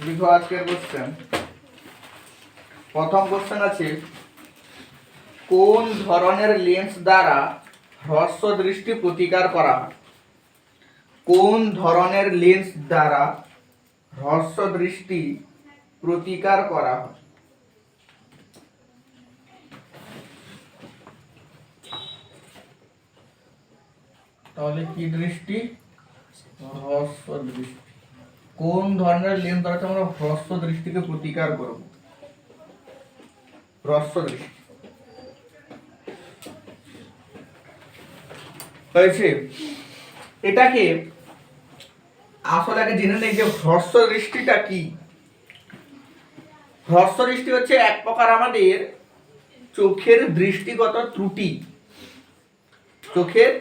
লিখো আজকের কোশ্চেন। প্রথম কোশ্চেন আছে, কোন ধরনের লেন্স দ্বারা হ্রস্ব দৃষ্টি প্রতিকার করা হয়? কোন ধরনের লেন্স দ্বারা হ্রস্ব দৃষ্টি প্রতিকার করা হয়? তাহলে কি দৃষ্টি? হ্রস্ব দৃষ্টি। কোন ধরনের লেন্স দ্বারা আমরা হ্রস্ব দৃষ্টিকে প্রতিকার করব? হ্রস্ব দৃষ্টি হয়েছে। এটাকে আসলে আগে জেনে নেই যে হ্রস্ব দৃষ্টিটা কি। হ্রস্ব দৃষ্টি হচ্ছে এক প্রকার আমাদের চোখের দৃষ্টিগত ত্রুটি। চোখের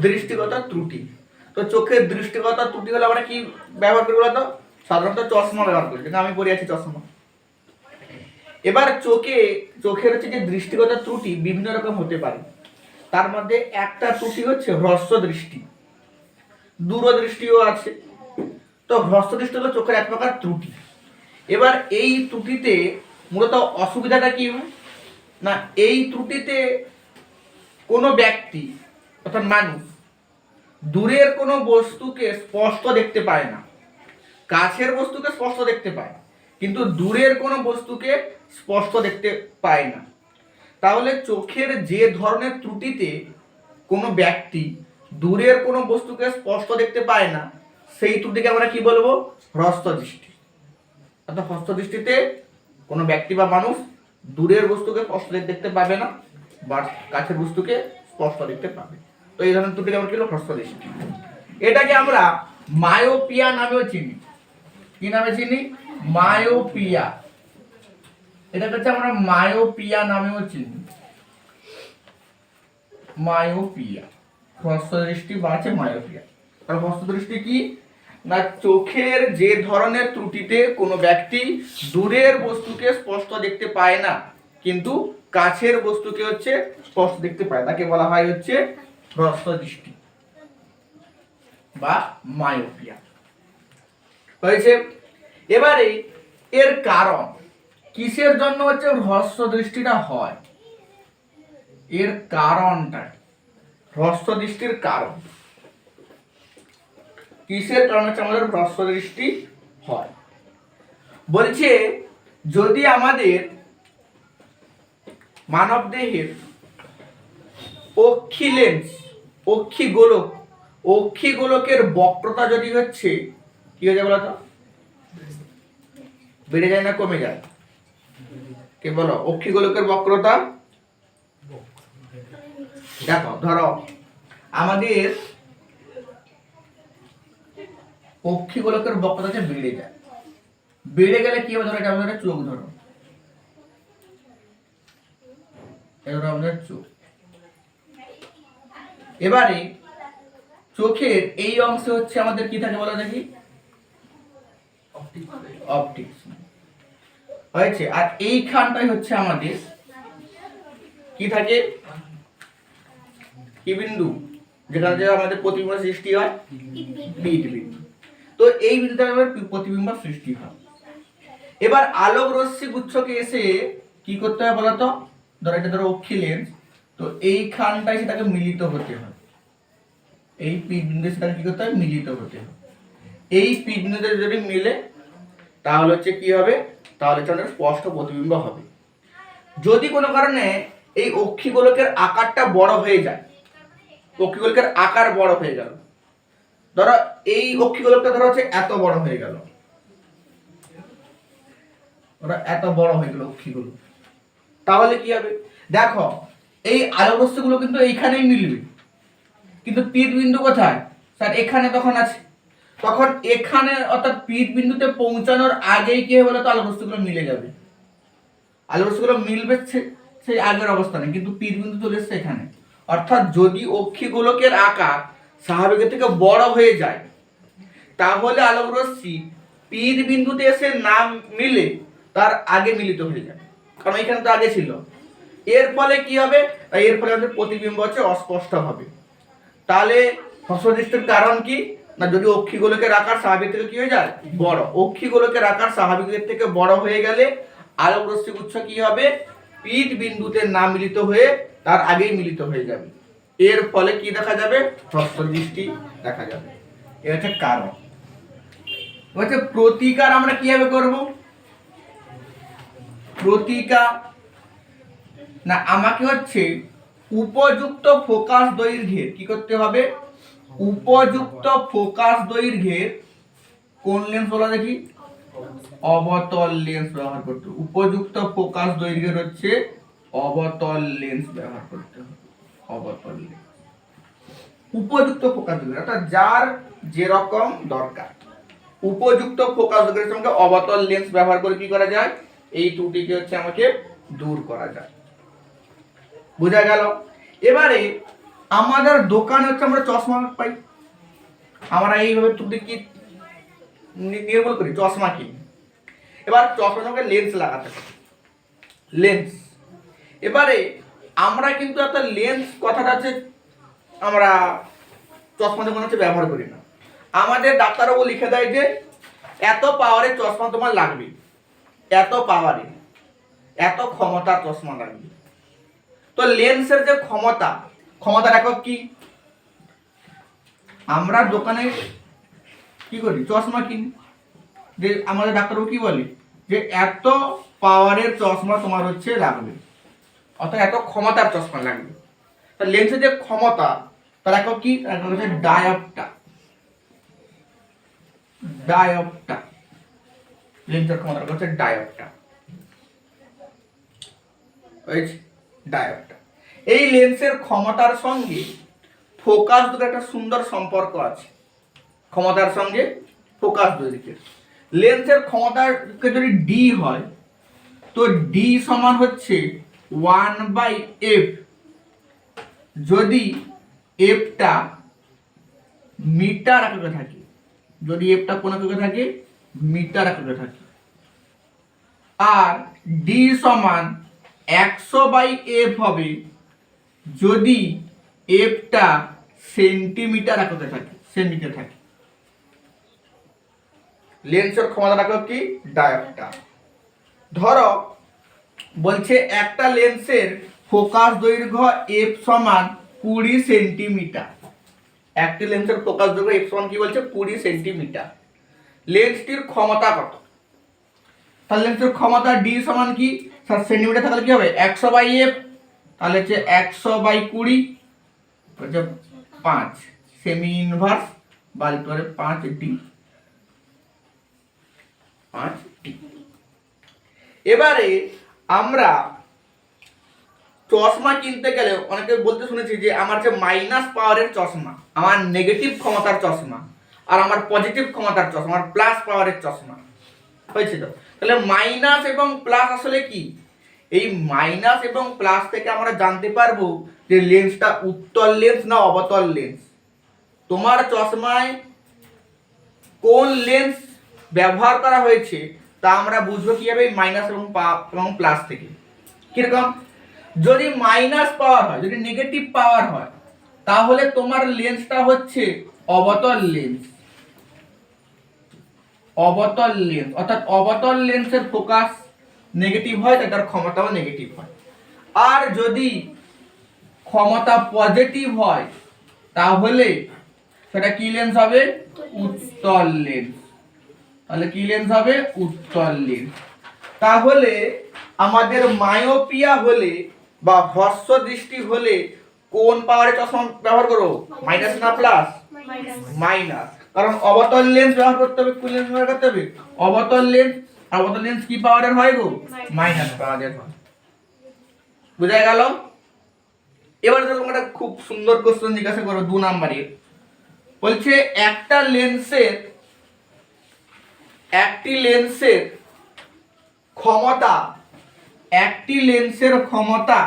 দৃষ্টিগত ত্রুটি। তো চোখের দৃষ্টিগত ত্রুটি হলে আমরা কি ব্যবহার করি বলতো? সাধারণত চশমা ব্যবহার করি, কিন্তু আমি পরে আছি চশমা। এবার চোখের হচ্ছে যে দৃষ্টিগত ত্রুটি বিভিন্ন রকম হতে পারে। তার মধ্যে একটা ত্রুটি হচ্ছে হ্রস্ব দৃষ্টি, দূরদৃষ্টিও আছে। তো হ্রস্ব দৃষ্টি হলো চোখের এক প্রকার ত্রুটি। এবার এই ত্রুটিতে মূলত অসুবিধাটা কি হয় না, এই ত্রুটিতে কোনো ব্যক্তি অর্থাৎ মানুষ দূরের কোনো বস্তুকে স্পষ্ট দেখতে পায় না। কাছের বস্তুকে স্পষ্ট দেখতে পায়, কিন্তু দূরের কোনো বস্তুকে স্পষ্ট দেখতে পায় না। তাহলে চোখের যে ধরনের ত্রুটিতে কোনো ব্যক্তি দূরের কোনো বস্তুকে স্পষ্ট দেখতে পায় না, সেই ত্রুটিকে আমরা কি বলবো? হ্রস্ব দৃষ্টি। অর্থাৎ হ্রস্ব দৃষ্টিতে কোনো ব্যক্তি বা মানুষ দূরের বস্তুকে স্পষ্ট দেখতে পাবে না, বা কাছের বস্তুকে স্পষ্ট দেখতে পাবে। তো এই ধরনের ত্রুটিকে আমরা কি বলবো? হ্রস্ব দৃষ্টি। এটাকে আমরা মায়োপিয়া নামেও চিনি। কি নামে চিনি? মায়োপিয়া। এটা হচ্ছে আমরা মায়োপিয়া নামেও চিনি। মায়োপিয়া, হ্রস্ব দৃষ্টি বা আছে মায়োপিয়া। আর হ্রস্ব দৃষ্টি কি না, চোখের যে ধরনের ত্রুটিতে কোনো ব্যক্তি দূরের বস্তুকে স্পষ্ট দেখতে পায় না, কিন্তু কাছের বস্তুকে হচ্ছে স্পষ্ট দেখতে পায়, তাকে বলা হয় হচ্ছে হ্রস্ব দৃষ্টি বা মায়োপিয়া। হয়েছে। এবারে এর কারণ, কিসের জন্য হচ্ছে হ্রস্ব দৃষ্টিটা হয়, এর কারণটা, হ্রস্ব দৃষ্টির কারণ কিসের কারণে হচ্ছে আমাদের হ্রস্ব দৃষ্টি হয়? বলছে যদি আমাদের মানব দেহের অক্ষিলেন্স, অক্ষিগোলকের বক্রতা যদি হচ্ছে কি হয়ে যায় বলতো? বেড়ে যায় না কমে যায়? কে বলো? অক্ষিগোলকের বক্রতা। দেখো, ধরো আমাদের অক্ষিগোলকের বক্রতা হচ্ছে বেড়ে যায়। বেড়ে গেলে কি হবে? ধরো এটা আমাদের চোখ, ধরো এটা আমাদের চোখ। এবারে চোখের এই অংশে হচ্ছে আমাদের কি থাকে বলো দেখি? অপটিক্স হয়েছে। আর এইখানটাই হচ্ছে আমাদের কি থাকে? কি বিন্দু? যেখানে যে আমাদের প্রতিবিম্ব সৃষ্টি হয়, পিট বিন্দু। তো এই বিন্দুতে আমাদের প্রতিবিম্ব সৃষ্টি হয়। এবার আলোক রশ্মি গুচ্ছকে এসে কি করতে হয় বলতো? ধরো এটা ধরো অক্ষি লেন্স, তো এইখানটায় সেটাকে মিলিত হতে হয়। এই পিট বিন্দু সেটাকে কি করতে হয়? মিলিত হতে হয়। এই পিট বিন্দুতে যদি মিলে তাহলে হচ্ছে কি হবে? তাহলে হচ্ছে স্পষ্ট প্রতিবিম্ব হবে। যদি কোনো কারণে এই অক্ষিগোলকের আকারটা বড় হয়ে যায়, অক্ষিগোলকের আকার বড় হয়ে গেল, ধরো এই অক্ষিগোলকটা ধরো হচ্ছে এত বড় হয়ে গেল, ওরা এত বড় হয়ে গেল অক্ষিগোলক, তাহলে কি হবে? দেখো এই আলোক রশ্মিগুলো কিন্তু এইখানেই মিলবে, কিন্তু পিট বিন্দু কোথায়? স্যার এখানে তখন আছে। তখন এখানে অর্থাৎ পিট বিন্দুতে পৌঁছানোর আগেই কি হবে বলতো? আলোক রশ্মিগুলো মিলে যাবে। আলোক রশ্মিগুলো মিলবে সেই আগের অবস্থানে, কিন্তু পিট বিন্দু চলে এসছে এখানে। অর্থাৎ যদি অক্ষিগোলকের আকার স্বাভাবিকের থেকে বড় হয়ে যায়, তাহলে আলোক রশ্মি পিট বিন্দুতে এসে না মিলে তার আগে মিলিত হয়ে যাবে, কারণ এখানে তো আগে ছিল। এর ফলে কি হবে? এর ফলে আমাদের প্রতিবিম্ব হচ্ছে অস্পষ্ট হবে। তাহলে হ্রস্ব দৃষ্টির কারণ কি? না, যদি অক্ষি গোলকের আকার স্বাভাবিক থেকে কি হয়ে যায় বড়, অক্ষি গোলকের আকার স্বাভাবিকের থেকে বড় হয়ে গেলে আলোক রশ্মি গুচ্ছ কি হবে, পিট বিন্দুতে না মিলিত হয়ে তার আগেই মিলিত হয়ে যাবে। এর ফলে কি দেখা যাবে, হ্রস্ব দৃষ্টি দেখা যাবে। এটা হচ্ছে কারণ। হচ্ছে প্রতিকার আমরা কিভাবে করব, প্রতিকার না আমাকে হচ্ছে উপযুক্ত ফোকাস দৈর্ঘ্যের কি করতে হবে, উপযুক্ত ফোকাস দৈর্ঘ্যের কোন লেন্স বলা দেখি, অবতল লেন্স ব্যবহার করতে হবে। উপযুক্ত ফোকাস দৈর্ঘ্যের হচ্ছে অবতল লেন্স ব্যবহার করতে হবে। অবতল লেন্স উপযুক্ত ফোকাস দৈর্ঘ্য অর্থাৎ যার যেরকম দরকার, উপযুক্ত ফোকাস দৈর্ঘ্যের সঙ্গে অবতল লেন্স ব্যবহার করে কি করা যায়, এই ত্রুটিকে হচ্ছে আমাকে দূর করা যায়। বোঝা গেল। এবারে আমাদের দোকানে হচ্ছে আমরা চশমা পাই, আমরা এইভাবে ত্রুটি কি নির্মূল করি, চশমা কিনি। এবার চশমার সঙ্গে লেন্স লাগাতে হবে, লেন্স। এবারে আমরা কিন্তু একটা লেন্স কথাটা হচ্ছে আমরা চশমা যখন হচ্ছে ব্যবহার করি না, আমাদের ডাক্তারবাবু লিখে দেয় যে এত পাওয়ারের চশমা তোমার লাগবে, এত পাওয়ারের, এত ক্ষমতার চশমা লাগবে। তো লেন্সের যে ক্ষমতার একক কি, আমরা দোকানে কি করি, চশমা কিনি, যে আমাদের ডাক্তারবাবু কি বলে যে এত পাওয়ারের চশমা তোমার হচ্ছে লাগবে, অর্থাৎ এত ক্ষমতার চশমা লাগবে। তা লেন্সের যে ক্ষমতা তার একক কি, তার একক হচ্ছে ডায়োপ্টার। ডায়োপ্টার, লেন্সের ক্ষমতার হচ্ছে ডায়োপ্টার, ডায়োপ্টার। এই লেন্সের ক্ষমতার সঙ্গে ফোকাস দৈর্ঘ্যের একটা সুন্দর সম্পর্ক আছে, ক্ষমতার সঙ্গে ফোকাস দৈর্ঘ্যের। লেন্সের ক্ষমতাকে যদি ডি হয় তো ডি সমান হচ্ছে 1/f, যদি এফটা মিটার এককে থাকে, যদি এফটা কোন এককে থাকে, মিটার এককে থাকে। আর ডি সমান 100/f হবে যদি এফটা সেন্টিমিটার এককে থাকে, সেন্টিমিটার থাকে। লেন্সের ক্ষমতা একক কি, ডায়োপ্টার। ধরো বলছে একটা লেন্সের ফোকাস দৈর্ঘ্য f সমান 20 সেন্টিমিটার, একটি লেন্সের ফোকাস দৈর্ঘ্য f সমান কি বলছে 20 সেন্টিমিটার। লেন্সটির ক্ষমতা কত, তাহলে লেন্সের ক্ষমতা d সমান কি, সেন্টিমিটার থাকলে কি হবে 100/f, তাহলে হচ্ছে 100/20 হচ্ছে 5 সেমি ইনভার্স বা লিখতে পারে 5d। এবারে আমরা চশমা কিনতে গেলে অনেকে বলতে শুনেছি যে আমার যে মাইনাস পাওয়ারের চশমা, আমার নেগেটিভ ক্ষমতার চশমা, আর আমার পজিটিভ ক্ষমতার চশমা, আমার প্লাস পাওয়ারের চশমা হয়েছে। তো তাহলে মাইনাস এবং প্লাস আসলে কি, এই মাইনাস এবং প্লাস থেকে আমরা জানতে পারবো যে লেন্সটা উত্তল লেন্স না অবতল লেন্স। তোমার চশমায় কোন লেন্স ব্যবহার করা হয়েছে তা আমরা বুঝবো কিভাবে, মাইনাস এবং প্লাস থেকে। কিরকম, যদি মাইনাস পাওয়ার হয়, যদি নেগেটিভ পাওয়ার হয়, তাহলে তোমার লেন্সটা হচ্ছে অবতল লেন্স। অবতল লেন্স অর্থাৎ অবতল লেন্সের ফোকাস নেগেটিভ হয়, তার ক্ষমতাও নেগেটিভ হয়। আর যদি ক্ষমতা পজিটিভ হয় তাহলে সেটা কি লেন্স হবে, উত্তল লেন্স। তাহলে কি লেন্স হবে, উত্তল লেন্স। তাহলে আমাদের মায়োপিয়া হলে বা হ্রস্ব দৃষ্টি হলে কোন পাওয়ারের চশমা ব্যবহার করো, মাইনাস না প্লাস, মাইনাস। কারণ অবতল লেন্স ব্যবহার করতে হবে, কোন লেন্স ব্যবহার করতে হবে, অবতল লেন্স। আর অবতল লেন্স কি পাওয়ারের হয় গো, মাইনাস পাওয়ারের হয়। বুঝা গেল। এবার তোমাকে একটা খুব সুন্দর কোশ্চেন জিজ্ঞাসা করো 2 নাম্বারের। বলছে একটি লেন্সের ক্ষমতা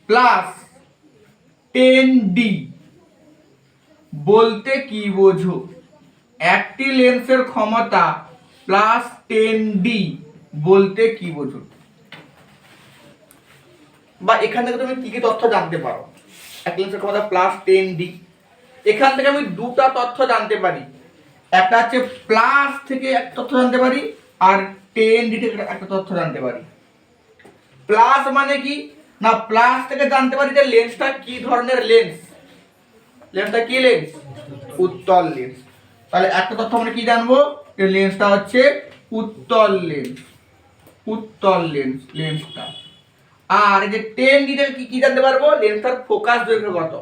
প্লাস 10d বলতে কি বোঝো, একটি লেন্সের ক্ষমতা প্লাস 10d বলতে কি বোঝো, বা এখান থেকে তুমি কি কি তথ্য জানতে পারো। এক লেন্সের ক্ষমতা প্লাস 10d, এখান থেকে আমি দুটা তথ্য জানতে পারি, একটা হচ্ছে প্লাস থেকে একটা তথ্য জানতে পারি, আর 10D থেকে একটা তথ্য জানতে পারি। প্লাস মানে কি না, প্লাস থেকে জানতে পারি যে লেন্সটা কি ধরনের লেন্স, লেন্সটা কি লেন্স, উত্তল লেন্স। তাহলে একটা তথ্য আমরা কি জানবো, যে লেন্সটা হচ্ছে উত্তল লেন্স, উত্তল লেন্স লেন্সটা। আর এই যে 10D থেকে কি কি জানতে পারবো, লেন্সটার ফোকাস দৈর্ঘ্য কত,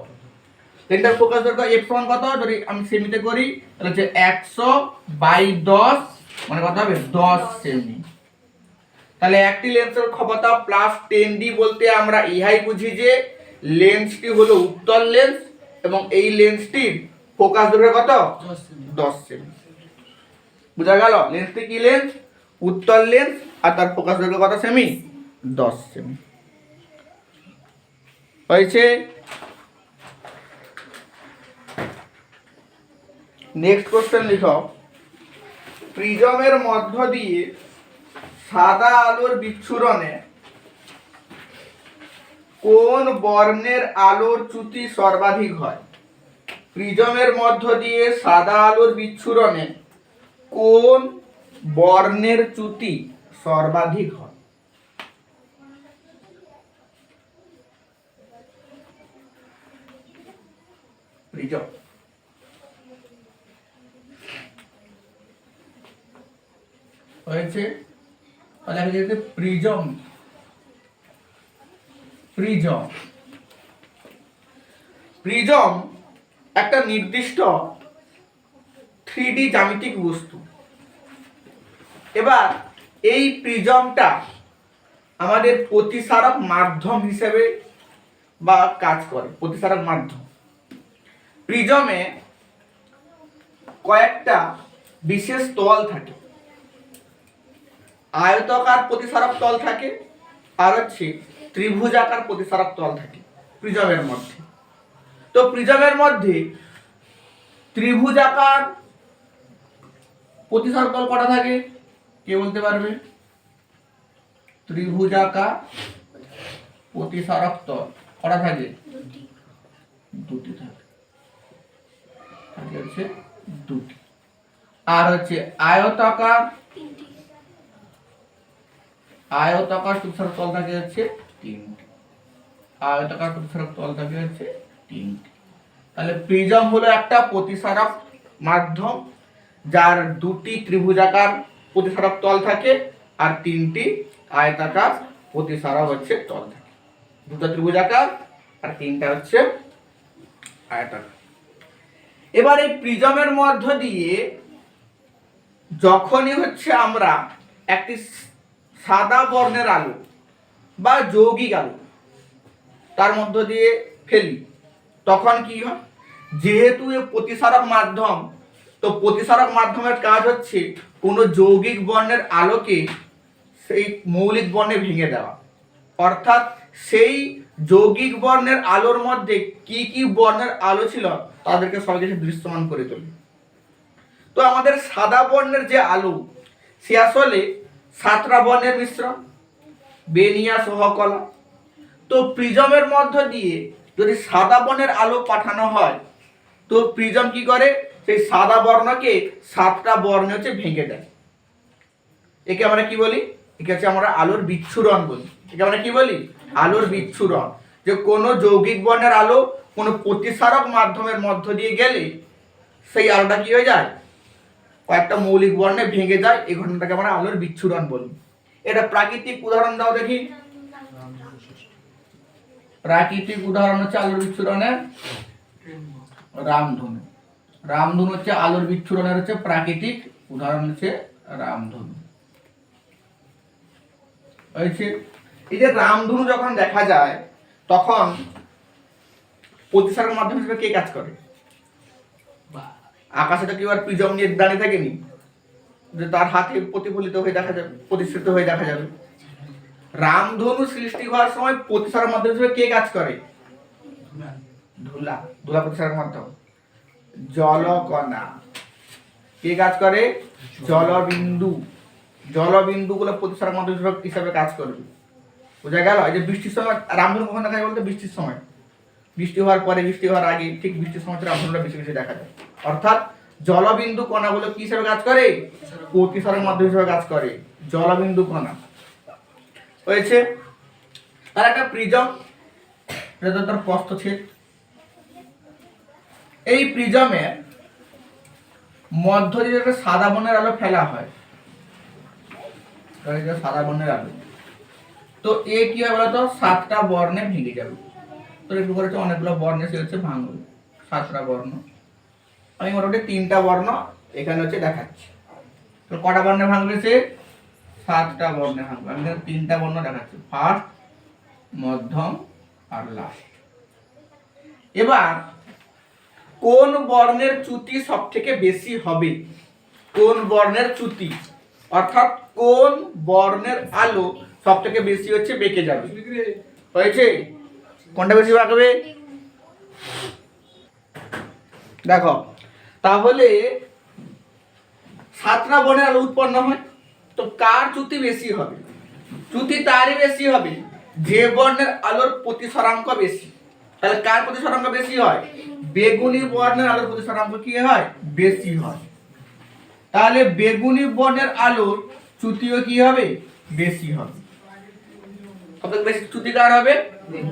লেন্সটার ফোকাস দৈর্ঘ্য f সমান কত, যদি আমি সেমিতে করি তাহলে হচ্ছে 100/10 মানে কত হবে 10 সেমি। তাহলে একটি লেন্সের ক্ষমতা প্লাস 10D বলতে আমরা ইহাই বুঝি যে লেন্সটি হলো উত্তল লেন্স এবং এই লেন্সটির ফোকাস দৈর্ঘ্য কত 10 সেমি। বুঝা গেল, লেন্সটি কি লেন্স, উত্তল লেন্স, আর তার ফোকাস দৈর্ঘ্য কত সেমি, 10 সেমি। হয়েছে। নেক্সট কোশ্চেন লিখো, প্রিজমের মধ্য দিয়ে সাদা আলোর বিচ্ছুরণে কোন বর্ণের আলোর চ্যুতি সর্বাধিক হয়? প্রিজমের মধ্য দিয়ে সাদা আলোর বিচ্ছুরণে কোন বর্ণের চ্যুতি সর্বাধিক হয়? প্রিজম হয়েছে। তাহলে প্রিজম, প্রিজম, প্রিজম একটা নির্দিষ্ট 3D জ্যামিতিক বস্তু। এবার এই প্রিজমটা আমাদের প্রতিসারক মাধ্যম হিসেবে বা কাজ করে, প্রতিসারক মাধ্যম। প্রিজমে কয়েকটা বিশেষ তল থাকে, আয়তাকার প্রতিসারক তল থাকে, আর হচ্ছে ত্রিভুজাকার প্রতিসারক তল থাকে প্রিজমের মধ্যে। তো প্রিজমের মধ্যে ত্রিভুজাকার প্রতিসারক তল কটা থাকে, কে বলতে পারবে? ত্রিভুজাকার প্রতিসারক তল কটা থাকে? দুটি থাকে, হচ্ছে দুটি। আর হচ্ছে আয়তাকার, আয়তাকার প্রতিসারক তল থাকে হচ্ছে তিনটি, আয়তাকার প্রতিসারক তল থাকে হচ্ছে তিনটি। তাহলে প্রিজম হলো একটা প্রতিসারক মাধ্যম যার দুটি ত্রিভুজাকার প্রতিসারক তল থাকে আর তিনটি আয়তাকার প্রতিসারক হচ্ছে তল থাকে, দুটো ত্রিভুজাকার আর তিনটা হচ্ছে আয়তাকার। এবার এই প্রিজমের মধ্য দিয়ে যখনই হচ্ছে আমরা একটি সাদা বর্ণের আলো বা যৌগিক আলো তার মধ্য দিয়ে ফেলি, তখন কি হয়, যেহেতু এ প্রতিসারক মাধ্যম, তো প্রতিসারক মাধ্যমের কাজ হচ্ছে কোনো যৌগিক বর্ণের আলোকে সেই মৌলিক বর্ণে ভেঙে দেওয়া। অর্থাৎ সেই যৌগিক বর্ণের আলোর মধ্যে কি কি বর্ণের আলো ছিল তাদেরকে সবকিছু দৃশ্যমান করে তোলে। তো আমাদের সাদা বর্ণের যে আলো, সে আসলে 7টা বর্ণের মিশ্রণ, বেনিয়া সহকলা। তো প্রিজমের মধ্য দিয়ে যদি সাদা বর্ণের আলো পাঠানো হয়, তো প্রিজম কি করে, সেই সাদা বর্ণকে 7টা বর্ণে হচ্ছে ভেঙে দেয়। একে আমরা কি বলি, একে হচ্ছে আমরা আলোর বিচ্ছুরণ বলি। একে আমরা কি বলি, আলোর বিচ্ছুরণ। যে কোনো যৌগিক বর্ণের আলো কোনো প্রতিসারক মাধ্যমের মধ্য দিয়ে গেলে সেই আলোটা কি হয়ে যায়, কয়েকটা মৌলিক বর্ণে ভেঙে যায়। এই ঘটনাটাকে আমরা আলোর বিচ্ছুরণ বলি। এটা প্রাকৃতিক উদাহরণ দাও দেখি। প্রাকৃতিক উদাহরণ হচ্ছে আলোর বিচ্ছুরণের রামধনু। রামধনু হচ্ছে আলোর বিচ্ছুরণের হচ্ছে প্রাকৃতিক উদাহরণ, হচ্ছে রামধনু। হয়েছে। এই যে রামধনু যখন দেখা যায় তখন প্রতিসারক মাধ্যম হিসেবে কে কাজ করে? আকাশে তো কেউ আর প্রিজম নিয়ে দাঁড়িয়ে থাকেনি যে তার হাতে প্রতিফলিত হয়ে দেখা যাবে, প্রতিষ্ঠিত হয়ে দেখা যাবে। রামধনু সৃষ্টি হওয়ার সময় প্রতিসারক মাধ্যম হিসেবে কে কাজ করে? ধুলা, ধুলা প্রতিসারক মাধ্যম। জলকণা কে কাজ করে? জলবিন্দু, জলবিন্দু গুলো প্রতিসারক মাধ্যম হিসেবে কাজ করবে। বোঝা গেল? এই যে বৃষ্টির সময় রামধনু কখন দেখা যায় বলতে, বৃষ্টির সময়। বৃষ্টি হওয়ার পরে, বৃষ্টি হওয়ার আগে, ঠিক বৃষ্টির সময় আবহাওয়াটা বেশি বেশি দেখা যায়। অর্থাৎ জলবিন্দু কণাগুলো কি হিসেবে কাজ করে? প্রতিসরণ মাধ্যম হিসেবে কাজ করে, জলবিন্দু কণা। হয়েছে। আর একটা প্রিজম, এটা তার প্রস্থচ্ছেদ। এই প্রিজমের মধ্য দিয়ে একটা সাদা বর্ণের আলো ফেলা হয়, সাদা বর্ণের আলো। তো এ কি হবে বলতো? 7টা বর্ণে ভেঙে যাবে। তো একটু করেছে অনেকগুলো বর্ণে সে হচ্ছে ভাঙবে, 7টা বর্ণ। আমি মোটামুটি 3টা বর্ণ এখানে হচ্ছে দেখাচ্ছি। তো কটা বর্ণে ভাঙবে সে? 7টা বর্ণে ভাঙবে। আমি এখানে 3টা বর্ণ দেখাচ্ছি, ফার্স্ট, মধ্যম আর লাস্ট। এবার কোন বর্ণের চ্যুতি সব থেকে বেশি হবে? কোন বর্ণের চ্যুতি, অর্থাৎ কোন বর্ণের আলো সব থেকে বেশি হচ্ছে বেঁকে যাবে। হয়েছে? কোনটা বেশি বাঁকবে? দেখো, তাহলে 7টা বর্ণের আলো উৎপন্ন হয়, তো কার চ্যুতি বেশি হবে? চ্যুতি তারই বেশি হবে যে বর্ণের আলোর প্রতিসরাঙ্ক বেশি। তাহলে কার প্রতিসরাঙ্ক বেশি হয়? বেগুনি বর্ণের আলোর প্রতিসরাঙ্ক কি হয়? বেশি হয়। তাহলে বেগুনি বর্ণের আলোর চ্যুতিও কি হবে? বেশি হবে। সবথেকে বেশি চ্যুতি কার হবে?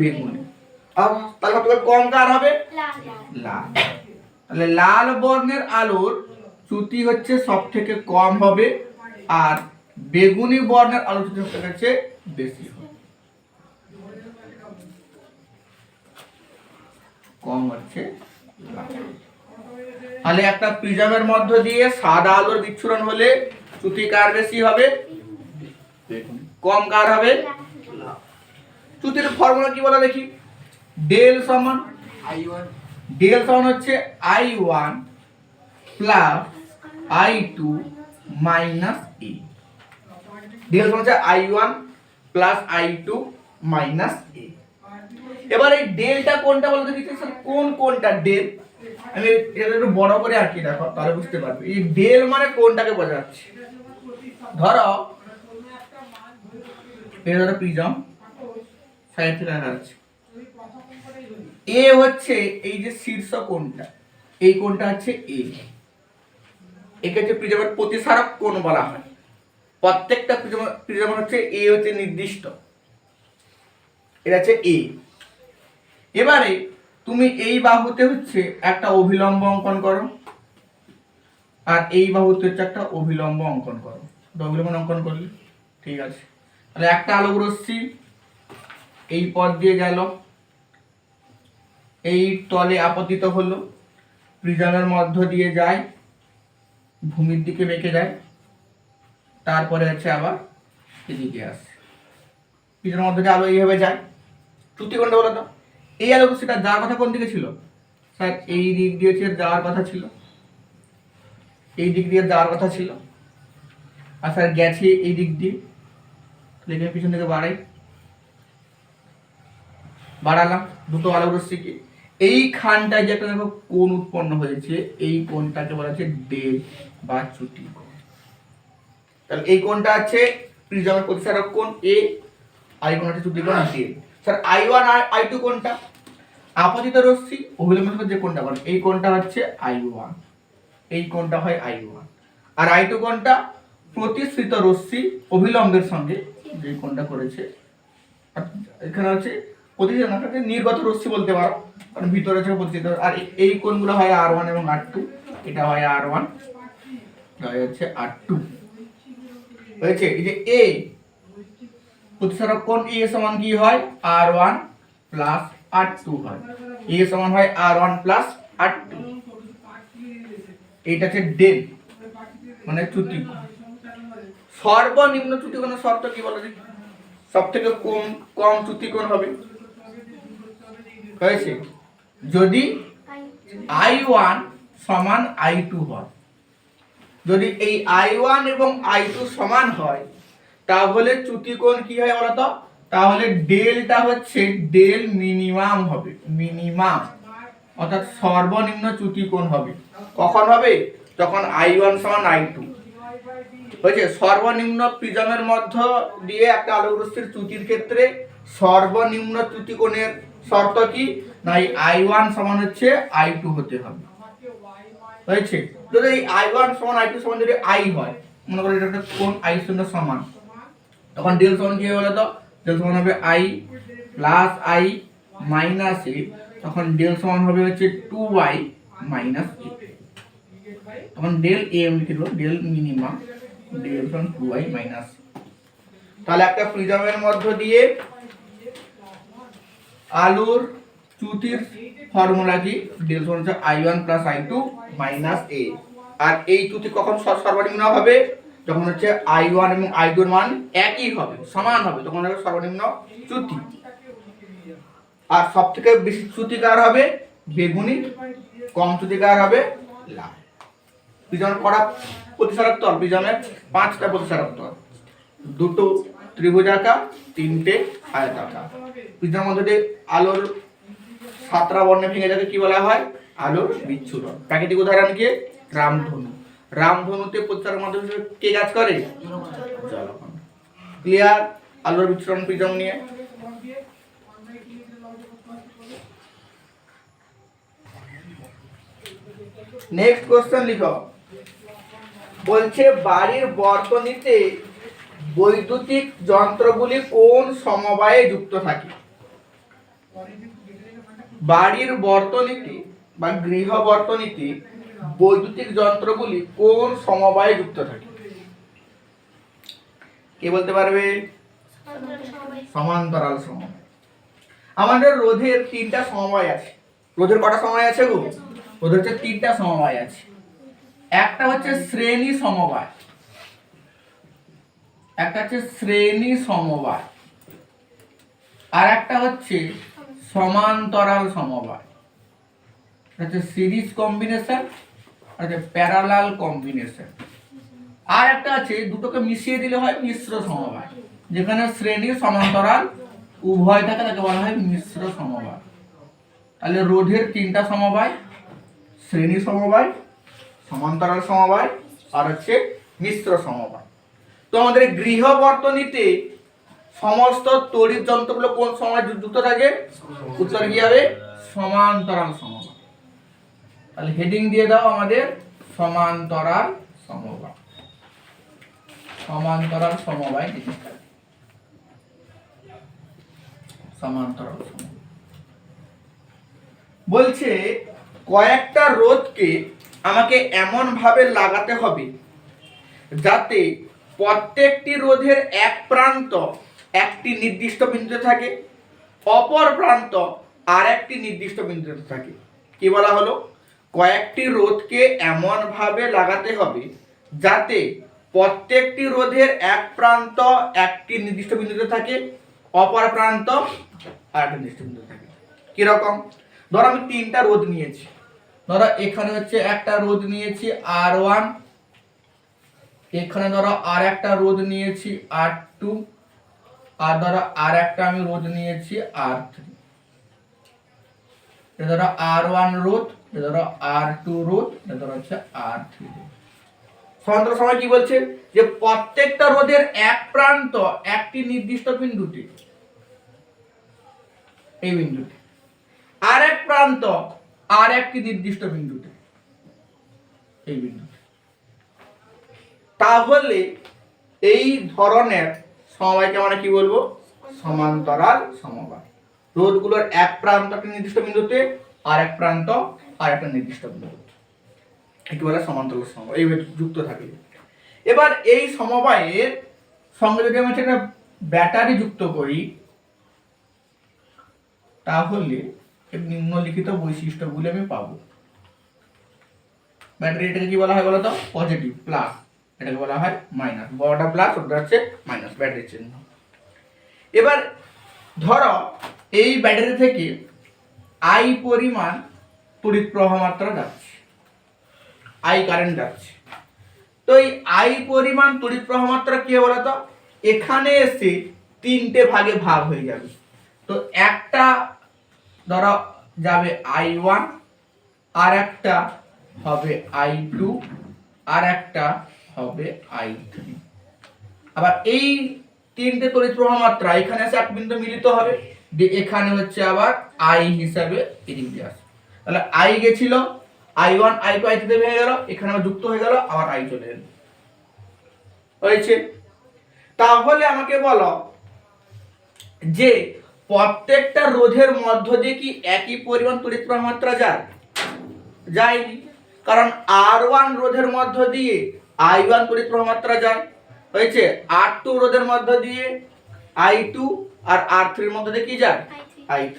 বেগুনি। আর তাহলে সবথেকে কম কার হবে? লাল। তাহলে লাল বর্ণের আলোর চ্যুতি হচ্ছে সব থেকে কম হবে, আর বেগুনি বর্ণের আলোর চ্যুতি সব থেকে বেশি হবে। কম হচ্ছে লাল। তাহলে একটা প্রিজমের মধ্য দিয়ে সাদা আলোর বিচ্ছুরণ হলে চ্যুতি কার বেশি হবে? বেগুনি। কম কার হবে? চ্যুতির ফর্মুলা কি বলা দেখি? ডেল সমান I1, ডেল সমান হচ্ছে I1 plus I2 minus A। Del সমান হচ্ছে I1 plus I2 minus A। এবার এই ডেলটা কোনটা বলতে দেখি স্যার, কোনটা ডেল? আমি এটা একটু বড় করে আঁকি, দেখো তাহলে বুঝতে পারবে। এই ডেল মানে কোনটাকে বোঝাচ্ছে? ধরো এটা ধরো প্রিজম, সাইড থেকে দেখাচ্ছি। এ হচ্ছে এই যে শীর্ষ কোণটা, এই কোণটা হচ্ছে এ। একে হচ্ছে প্রিজমের প্রতিসারক কোণ বলা হয়। প্রত্যেকটা প্রিজম হচ্ছে এ হচ্ছে নির্দিষ্ট, এটা হচ্ছে এ। এবারে তুমি এই বাহুতে হচ্ছে একটা অভিলম্ব অঙ্কন করো, আর এই বাহুতে হচ্ছে একটা অভিলম্ব অঙ্কন করো। অভিলম্ব অঙ্কন করলে ঠিক আছে। তাহলে একটা আলোক রশ্মি এই পথ দিয়ে গেল, এই তলে আপতিত হলো, প্রিজমের মধ্য দিয়ে যায়, ভূমির দিকে বেঁকে যায়, তারপরে হচ্ছে আবার এদিকে আসে। প্রিজমের মধ্য দিয়ে আলো এইভাবে যায়। চ্যুতি কোনটা বলো তো? এই আলো সেটা যাওয়ার কথা কোন দিকে ছিল স্যার? এই দিক দিয়ে যাওয়ার কথা ছিল, এই দিক দিয়ে যাওয়ার কথা ছিল, আর স্যার গেছে এই দিক দিয়ে। লেখে পিছন থেকে বাড়ালাম দুটো আলো রশ্মিকে। এই খানটায় যে একটা দেখো কোণ উৎপন্ন হয়েছে, এই কোণটাকে বলা হচ্ছে ডেল বা চ্যুতি কোণ। তাহলে এই কোণটা আছে প্রিজমের প্রতিসারক কোণ এ, আর এই কোণ হচ্ছে চ্যুতি কোণ ডেল। স্যার I1 আর I2 কোণটা? আপতিত রশ্মি অভিলম্ব যে কোণটা বলে, এই কোণটা হচ্ছে I1, এই কোণটা হয় I1। আর I2 কোণটা? প্রতিসৃত রশ্মি অভিলম্বের সঙ্গে যে কোণটা করেছে। এখানে হচ্ছে প্রতিসৃত নির্গত রশ্মি বলতে পারো, কারণ ভিতরে আছে প্রতিসৃত। আর এই কোণগুলো হয় R1 এবং R2, এটা হয় R1, এটা হচ্ছে R2। হয়েছে? এই যে A প্রতিসারক কোণ A সমান কি হয়? R1 প্লাস R2 হয়। A সমান হয় R1 প্লাস R2। এইটা হচ্ছে ডেল মানে চ্যুতি কোণ। সর্বনিম্ন চ্যুতি কোণের শর্ত কি বলো দেখি? সব থেকে কম চ্যুতি কোণ হবে। হয়েছে? যদি I1 সমান I2 হয়। যদি এই I1 এবং I2 সমান হয়, তাহলে চ্যুতি কোণ কি হয় বলতো? তাহলে ডেলটা হচ্ছে ডেল মিনিমাম হবে, মিনিমাম, অর্থাৎ সর্বনিম্ন চ্যুতি কোণ হবে। কখন হবে? যখন I1 সমান I2। হয়েছে? সর্বনিম্ন প্রিজমের মধ্য দিয়ে একটা আলোক রশ্মির চ্যুতির ক্ষেত্রে সর্বনিম্ন চ্যুতি কোণের শর্ত কি? না এই I1 সমান হচ্ছে I2 হতে হবে, হয়েছে? যদি এই I1 সমান I2 সমান যদি I হয়, মনে করো এটা একটা কোণ I0 সমান, তখন ডেল সমান কি হবে বলো তো? ডেল সমান হবে I plus I minus A, তখন ডেল সমান হবে হচ্ছে 2y মাইনাস A, তখন ডেল A আমি লিখে দেবো ডেল মিনিমাম ডেল সমান 2y মাইনাস। তাহলে একটা প্রিজমের মধ্য দিয়ে আলোর চ্যুতির ফর্মুলা কি? ডেল সমান হচ্ছে I1 plus I2 minus A। আর এই চ্যুতি কখন সর্বনিম্ন হবে? যখন হচ্ছে I1 এবং I2 এর মান একই হবে, সমান হবে, তখন হবে সর্বনিম্ন চ্যুতি। আর সবথেকে বেশি চ্যুতি কার হবে? বেগুনি। কম চ্যুতি কার হবে? লাল। প্রিজমের কটা প্রতিসারক তল? প্রিজমের 5টা প্রতিসারক তল, 2টো ত্রিভুজাকার, 3টে আয়তাকার। প্রিজমের মধ্যে আলোর 7টা বর্ণে ভেঙে যাবে কি বলা হয়? আলোর বিচ্ছুরণ। প্রাকৃতিক উদাহরণ কি? রামধনু। রামধনুতে প্রতিসারক মাধ্যম হিসেবে কে কাজ করে? জলকণা। ক্লিয়ার আলোর বিচ্ছুরণ প্রিজম নিয়ে? নেক্সট কোশ্চেন লিখো। বলছে বাড়ির বর্তনীতে বৈদ্যুতিক যন্ত্রগুলি কোন সমবায়ে যুক্ত থাকে? বাড়ির বর্তনীতে বা গৃহ বর্তনীতে বৈদ্যুতিক যন্ত্রগুলি কোন সমবায়ে যুক্ত থাকে? কে বলতে পারবে? সমান্তরাল সমবায়। আমাদের রোধের 3টা সমবায় আছে। রোধের কটা সমবায় আছে গো? রোধের হচ্ছে 3টা সমবায় আছে। একটা হচ্ছে শ্রেণী সমবায়, একটা হচ্ছে শ্রেণী সমবায়, আর একটা হচ্ছে সমান্তরাল সমবায়। হচ্ছে সিরিজ কম্বিনেশন, আছে প্যারালাল কম্বিনেশন। আর একটা আছে দুটোকে মিশিয়ে দিলে হয় মিশ্র সমবায়, যেখানে শ্রেণী সমান্তরাল উভয় থাকে, তাকে বলা হয় মিশ্র সমবায়। তাহলে রোধের 3টা সমবায়, শ্রেণী সমবায়, সমান্তরাল সমবায়, আর হচ্ছে মিশ্র সমবায়। তো আমাদের গৃহ বর্তনীতে সমস্ত তড়িৎ যন্ত্রগুলো কোন সমবায়ে যুক্ত থাকে? উত্তর কি হবে? সমান্তরাল সমবায়। তাহলে হেডিং দিয়ে দাও আমাদের সমান্তরাল সমবায়। সমান্তরাল সমবায় জিনিসটা, সমান্তরাল সমবায় বলছে কয়েকটা রোধকে আমাকে এমন ভাবে লাগাতে হবে যাতে প্রত্যেকটি রোধের এক প্রান্ত একটি নির্দিষ্ট বিন্দুতে থাকে, অপর প্রান্ত আর একটি নির্দিষ্ট বিন্দুতে থাকে। কি বলা হলো? কয়েকটি রোধকে এমন ভাবে লাগাতে হবে যাতে প্রত্যেকটি রোধের এক প্রান্ত একটি নির্দিষ্ট বিন্দুতে থাকে, অপর প্রান্ত আর একটি নির্দিষ্ট বিন্দুতে থাকে। কিরকম? ধরো আমি 3টা রোধ নিয়েছি। ধরো এখানে হচ্ছে একটা রোধ নিয়েছি R1, এখানে ধরো আর একটা রোধ নিয়েছি R2, আর ধরো আর একটা আমি রোধ নিয়েছি R3। এটা ধরো R1 রোধ, এটা ধরো R2 রোধ, এটা ধরো হচ্ছে R3 রোধ। সমান্তরাল সমবায় কি বলছে? যে প্রত্যেকটা রোধের এক প্রান্ত একটি নির্দিষ্ট বিন্দুতে, এই বিন্দুতে, আর এক প্রান্ত আর একটি নির্দিষ্ট বিন্দুতে, এই বিন্দুতে। তাহলে এই ধরনের সমবায়কে আমরা কি বলবো? সমান্তরাল সমবায়। রোধগুলোর এক প্রান্ত একটা নির্দিষ্ট বিন্দুতে, আর এক প্রান্ত আর একটা নির্দিষ্ট বিন্দুতে, একে বলে সমান্তরাল সমবায়। এইভাবে যুক্ত থাকে। এবার এই সমবায়ের সঙ্গে যদি আমি একটা ব্যাটারি যুক্ত করি, তাহলে নিম্নলিখিত বৈশিষ্ট্যগুলি আমি পাবো। ব্যাটারিটাকে কি বলা হয় বলো তো? Positive, plus. এটাকে বলা হয় মাইনাস। বড়টা প্লাস, ওটা হচ্ছে মাইনাস, ব্যাটারির চিহ্ন। এবার ধরো এই ব্যাটারি থেকে I পরিমাণ তড়িৎ প্রবাহ মাত্রা যাচ্ছে, I কারেন্ট যাচ্ছে। তো এই I পরিমাণ তড়িৎ প্রবাহ মাত্রা কি হবে বলো তো? এখানে এসে 3টে ভাগে ভাগ হয়ে যাবে। তো একটা ধরো যাবে I1, আর একটা হবে I2, আর একটা হবে I3। আবার এই 3টে তড়িৎ প্রবাহ মাত্রা এখানে এসে এক বিন্দু মিলিত হবে, দিয়ে এখানে হচ্ছে আবার আই হিসাবে এদিক দিয়ে আসে। তাহলে আই গেছিল, I1 I2 I3 তে ভেঙে গেল, এখানে আবার যুক্ত হয়ে গেল, আবার আই চলে এলো। হয়েছে? তাহলে আমাকে বলো যে প্রত্যেকটা রোধের মধ্য দিয়ে কি একই পরিমাণ তড়িৎ প্রবাহ মাত্রা যায়? যায়নি, কারণ R1 রোধের মধ্য দিয়ে I1 তড়িৎ প্রবাহ মাত্রা যায়। হয়েছে? R2 রোধের মধ্য দিয়ে I2, আর R3 এর মধ্য দিয়ে কি যায়? I3।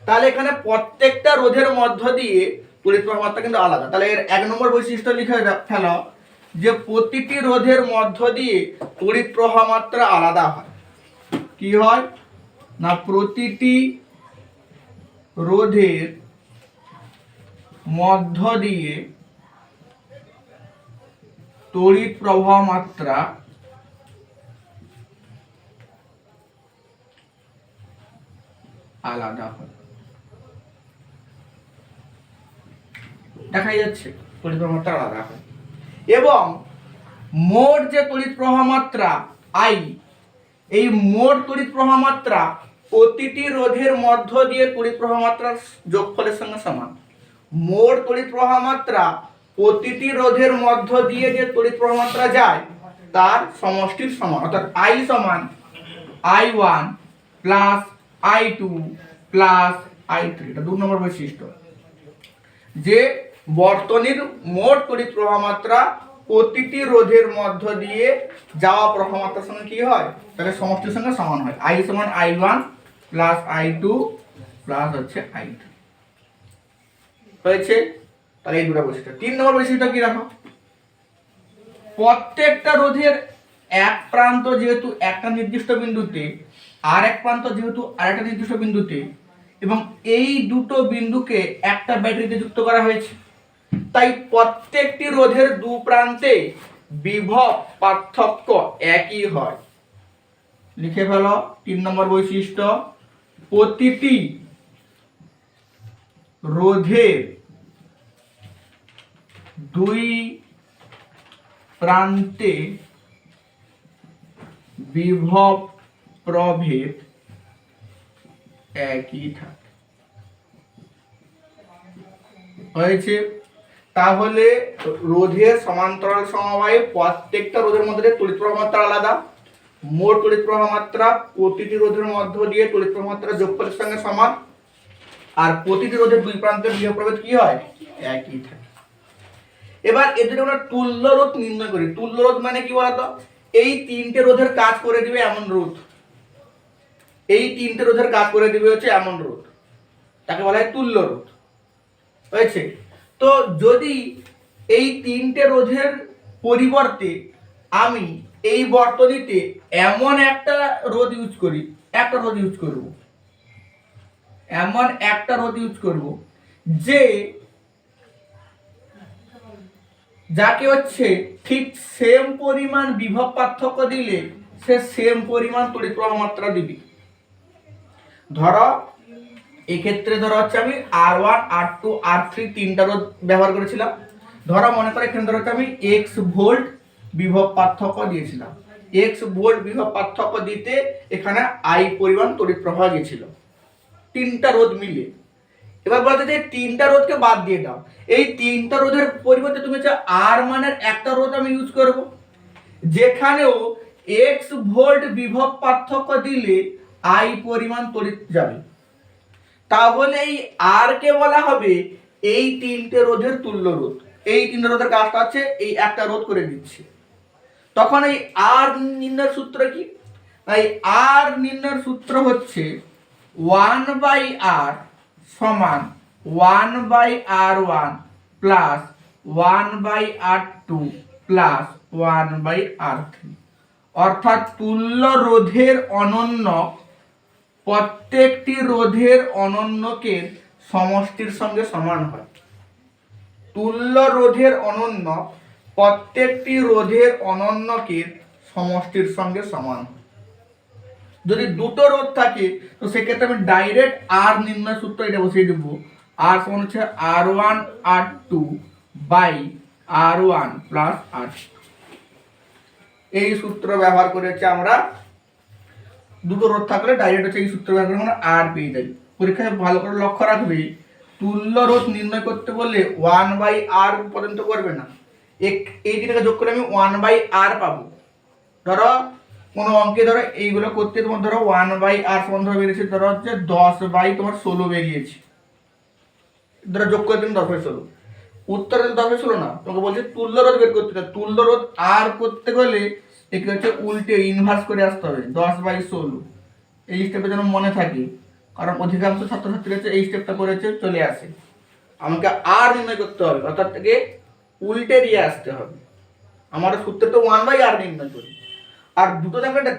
তাহলে এখানে প্রত্যেকটা রোধের মধ্য দিয়ে তড়িৎ প্রবাহ মাত্রা কিন্তু আলাদা। তাহলে এর 1 নম্বর বৈশিষ্ট্য লিখে ফেলো যে প্রতিটি রোধের মধ্য দিয়ে তড়িৎ প্রবাহ মাত্রা আলাদা হয়। কি হয় না, প্রতিটি রোধের মধ্য দিয়ে তড়িৎ প্রবাহ মাত্রা আলাদা হয়। দেখাই যাচ্ছে তড়িৎ প্রবাহ মাত্রা আলাদা হয়। এবং মোট যে তড়িৎ প্রবাহ মাত্রা I, এই মোট তড়িৎ প্রবাহ মাত্রা প্রতিটি রোধের মধ্য দিয়ে তড়িৎ প্রবাহ মাত্রার যোগফলের সঙ্গে সমান। মোট তড়িৎ প্রবাহ মাত্রা প্রতিটি রোধের মধ্য দিয়ে যে তড়িৎ প্রবাহ মাত্রা যায় তার সমষ্টির সমান। অর্থাৎ I সমান I1 plus I2 plus I3। এটা 2 নম্বর বৈশিষ্ট্য, যে বর্তনীর মোট তড়িৎ প্রবাহ মাত্রা প্রতিটি রোধের মধ্য দিয়ে যাওয়া প্রবাহ মাত্রার সঙ্গে কি হয়, তাহলে সমষ্টির সঙ্গে সমান হয়। I সমান I1 প্লাস I2 প্লাস হচ্ছে I3। হয়েছে? তাহলে এই দুটো বৈশিষ্ট্য। 3 নম্বর বৈশিষ্ট্য কি রাখো, প্রত্যেকটা রোধের এক প্রান্ত যেহেতু একটা নির্দিষ্ট বিন্দুতে, আর এক প্রান্ত যেহেতু আরেকটা নির্দিষ্ট বিন্দুতে, এবং এই দুটো বিন্দুকে একটা ব্যাটারিতে যুক্ত করা হয়েছে, তাই প্রত্যেকটি রোধের দু প্রান্তে বিভব পার্থক্য একই হয়। লিখে ফেলো 3 নম্বর বৈশিষ্ট্য, প্রতিটি রোধের দুই প্রান্তে বিভব প্রভেদ একই থাকে। হয়েছে? তাহলে রোধের সমান্তরাল সমবায়ে প্রত্যেকটা রোধের মধ্যে তড়িৎ প্রবাহ মাত্রা আলাদা। মোট তড়িৎ প্রবাহ মাত্রা প্রতিটি রোধের মধ্য দিয়ে তড়িৎ প্রবাহ মাত্রা যোগফলের সঙ্গে সমান। আর প্রতিটি রোধের দুই প্রান্তের বিভব প্রভেদ কি হয়? একই থাকে। এবার এদের আমরা তুল্য রোধ নির্ণয় করি। তুল্য রোধ মানে কি বলতো, এই তিনটে রোধের কাজ করে দিবে এমন রোধ, এই তিনটে রোধের কাজ করে দিবে হচ্ছে এমন রোধ, তাকে বলা হয় তুল্য রোধ। হয়েছে? তো যদি এই তিনটে রোধের পরিবর্তে আমি এই বর্তনীতে এমন একটা রোধ ইউজ করি, এমন একটা রোধ ইউজ করব যে যাকে হচ্ছে ঠিক সেম পরিমাণ বিভব পার্থক্য দিলে সে সেম পরিমাণ তড়িৎ প্রবাহ মাত্রা দিবে। ধরো এক্ষেত্রে ধরো হচ্ছে আমি R1 R2 R3 তিনটা রোধ ব্যবহার করেছিলাম। ধরো মনে করে এখানে ধরো আমি x ভোল্ট বিভব পার্থক্য দিয়েছিলাম। x ভোল্ট বিভব পার্থক্য দিতে এখানে I পরিমাণ তড়িৎ প্রবাহ গিয়েছিল তিনটা রোধ মিলে। এবার বলতে যে তিনটা রোধকে বাদ দিয়ে দাও, এই তিনটা রোধের পরিবর্তে তুমি হচ্ছে R মানের একটা রোধ আমি ইউজ করব, যেখানেও x ভোল্ট বিভব পার্থক্য দিলে I পরিমাণ তড়িৎ যাবে। তাহলে এই R কে বলা হবে এই তিনটে রোধের তুল্য রোধ। এই তিনটে রোধের কাজটা হচ্ছে এই একটা রোধ করে দিচ্ছে। তখন এই R নির্ণয়ের সূত্র কি? এই R নির্ণয়ের সূত্র হচ্ছে 1/R সমান 1/R1 plus 1/R2 plus 1/R3। অর্থাৎ তুল্য রোধের অনন্য প্রত্যেকটি রোধের অনন্যকের সমষ্টির সঙ্গে সমান হয়। তুল্য রোধের অনন্য প্রত্যেকটি রোধের অনন্যকের সমষ্টির সঙ্গে সমান হয়। যদি দুটো রোধ থাকে তো সেক্ষেত্রে আমি ডাইরেক্ট আর নির্ণয় সূত্র এটা বসিয়ে দেবো। আর সমান হচ্ছে R1 R2 by R1 plus R2। এই সূত্র ব্যবহার করেছে আমরা দুটো রোধ থাকলে ডাইরেক্ট হচ্ছে এই সূত্র ব্যবহার করে আমরা আর পেয়ে যাই। পরীক্ষায় ভালো করে লক্ষ্য রাখবে, তুল্য রোধ নির্ণয় করতে বললে 1/r পর্যন্ত করবে না, এই দুটাকে যোগ করে আমি 1/r পাবো। ধরো কোনো অঙ্কে ধরো এইগুলো করতে তোমার ধরো 1/r সমান ধরো বেরিয়েছে, ধরো হচ্ছে 10/16 বেরিয়েছে, ধরো যোগ করে তুমি 10/16, উত্তর 10/16 না, তোমাকে বলছে তুল্য রোধ বের করতে হবে। তুল্য রোধ আর করতে গেলে একে হচ্ছে উল্টে ইনভার্স করে আসতে হবে 10/16। এই স্টেপটা যেন মনে থাকে, কারণ অধিকাংশ ছাত্রছাত্রীরা হচ্ছে এই স্টেপটা করেছে চলে আসে। আমাকে আর নির্ণয় করতে হবে, অর্থাৎ থেকে উল্টে দিয়ে আসতে হবে। আমার সূত্রটা 1/r নির্ণয় করি, আর দুটো জায়গাটা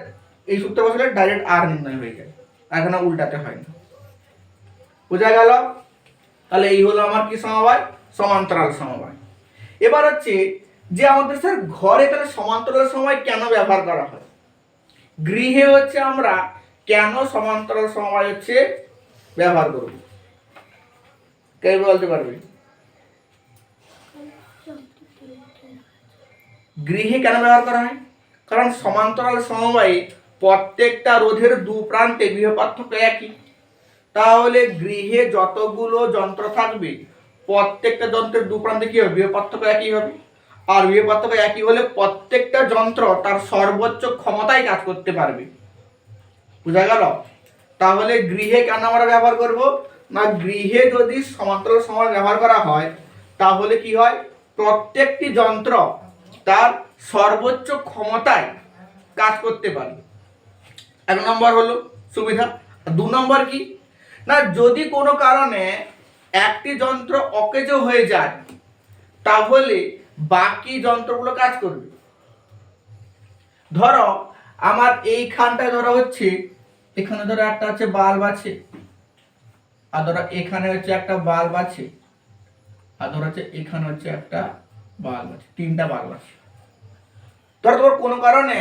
এই সূত্র বসালে ডাইরেক্ট আর নির্ণয় হয়ে যায়, এখানে উল্টাতে হয় না। বোঝা গেল? তাহলে এই হলো আমার কি সমবায়? সমান্তরাল সমবায়। এবার হচ্ছে যে আমাদের স্যার ঘরে তাহলে সমান্তরাল সমবায় কেন ব্যবহার করা হয়, গৃহে হচ্ছে আমরা কেন সমান্তরাল সমবায় হচ্ছে ব্যবহার করব, কে বলতে পারবে? গৃহে কেন ব্যবহার করা হয়? কারণ সমান্তরাল সমবায়ে প্রত্যেকটা রোধের দু প্রান্তে বিভব পার্থক্য একই। তাহলে গৃহে যতগুলো যন্ত্র থাকবে প্রত্যেকটা যন্ত্রের দু প্রান্তে কি হবে? বিভব পার্থক্য একই হবে। আর বিভব পার্থক্য একই হলে প্রত্যেকটা যন্ত্র তার সর্বোচ্চ ক্ষমতায় কাজ করতে পারবে। বুঝা গেল? তাহলে গৃহে কেন আমরা ব্যবহার করব না, গৃহে যদি সমান্তরাল সমবায় ব্যবহার করা হয় তাহলে কি হয়? প্রত্যেকটি যন্ত্র তার সর্বোচ্চ ক্ষমতায় কাজ করতে পারে। এক নম্বর হলো সুবিধা। দু নম্বর কি না, যদি কোনো কারণে একটি যন্ত্র অকেজো হয়ে যায় তাহলে বাকি যন্ত্রগুলো কাজ করবে। ধরো আমার এইখানটায় ধরো হচ্ছে, এখানে ধরো একটা আছে বাল্ব আছে, আর ধরো এখানে হচ্ছে একটা বাল্ব আছে, আর ধরো হচ্ছে এখানে হচ্ছে একটা বাল্ব আছে, তিনটা বাল্ব আছে। ধরো তোমার কোনো কারণে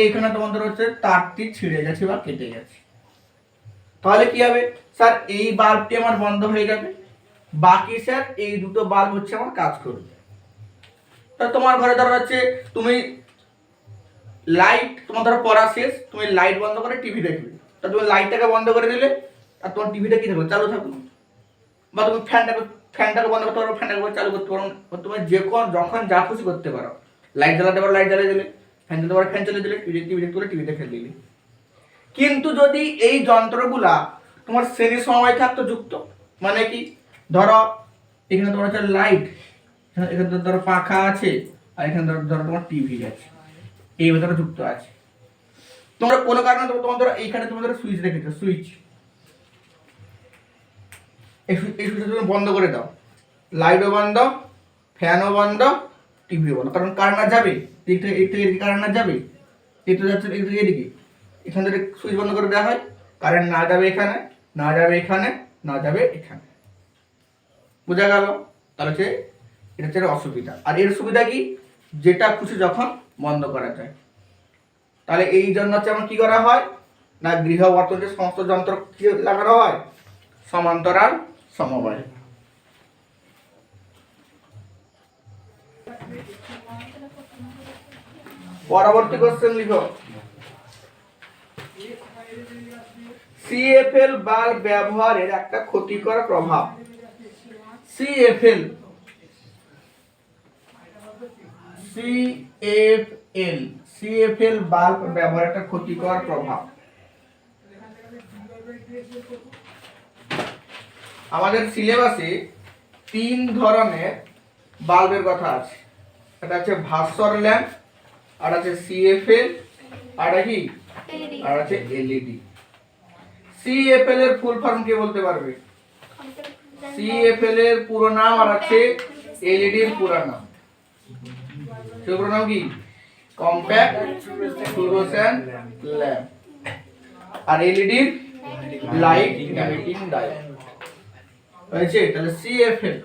এইখানে তোমাদের হচ্ছে তারটি ছিঁড়ে গেছে বা কেটে গেছে, তাহলে কি হবে? স্যার এই বাল্বটি আমার বন্ধ হয়ে যাবে, বাকি স্যার এই দুটো বাল্ব হচ্ছে আমার কাজ করবে। তা তোমার ঘরে ধরো হচ্ছে তুমি লাইট, তোমার ধরো পড়া শেষ, তুমি লাইট বন্ধ করে টিভি দেখবে, তা তুমি লাইটটাকে বন্ধ করে দিলে আর তোমার টিভিটা কি থাকবে? চালু থাকবে। বা তুমি ফ্যানটাকে বন্ধ করতে পারো, ফ্যানটাকে চালু করতে পারো, তুমি যে কোন যখন যা খুশি করতে পারো। লাইট জ্বালাতে পারো, লাইট জ্বালিয়ে দিলে, ফ্যান চালাতে পারো, ফ্যান চালিয়ে দিলে, টিভি দেখতে পারো, টিভি দেখে দিলে। কিন্তু যদি এই যন্ত্রগুলা তোমার শ্রেণী সমবায় থাকতো যুক্ত, মানে কি, ধরো এখানে তোমার হচ্ছে লাইট, এখানে ধরো পাখা আছে, আর এখানে ধরো তোমার টিভি আছে, এই ভেতরে যুক্ত আছে। তোমরা কোনো কারণে তোমার ধরো এইখানে তুমি ধরো সুইচ রেখেছো, সুইচ, এই সুইচটা তুমি বন্ধ করে দাও, লাইটও বন্ধ, ফ্যানও বন্ধ, টিভিও বন্ধ, কারণ কারেন্ট যাবে, এই থেকে কারেন্ট যাবে, এই তো যাচ্ছে এই থেকে এদিকে, এখান থেকে সুইচ বন্ধ করে দেওয়া হয়, কারেন্ট না যাবে এখানে, না যাবে এখানে, না যাবে এখানে। বোঝা গেল? তাহলে হচ্ছে এটা হচ্ছে অসুবিধা। আর এর সুবিধা কি, যেটা খুশি যখন বন্ধ করা যায়। তাহলে এই জন্য হচ্ছে আমার কি করা হয় না, গৃহ অর্থনীতির সমস্ত যন্ত্র কি লাগানো হয়? সমান্তরাল সমবায়। পরবর্তী কোশ্চেন লিখো, সিএফএল বাল্ব ব্যবহারের একটা ক্ষতিকর প্রভাব। সিএফএল বাল্ব ব্যবহারের একটা ক্ষতিকর প্রভাব। আমাদের সিলেবাসে 3 ধরনের বাল্বের কথা আছে। এটা আছে ভাস্বর ল্যাম্প, আর আছে সিএফএল, আর কি, আর আছে এলইডি। সিএফএল এর ফুল ফর্ম কে বলতে পারবে? সিএফএল এর পুরো নাম আর আছে এলইডি এর পুরো নাম। পুরো নাম কি? কম্প্যাক্ট ফ্লুরোসেন্ট ল্যাম্প, আর এলইডি লাইট ইমিটিং ডায়োড। হয়েছে? তাহলে সিএফএল।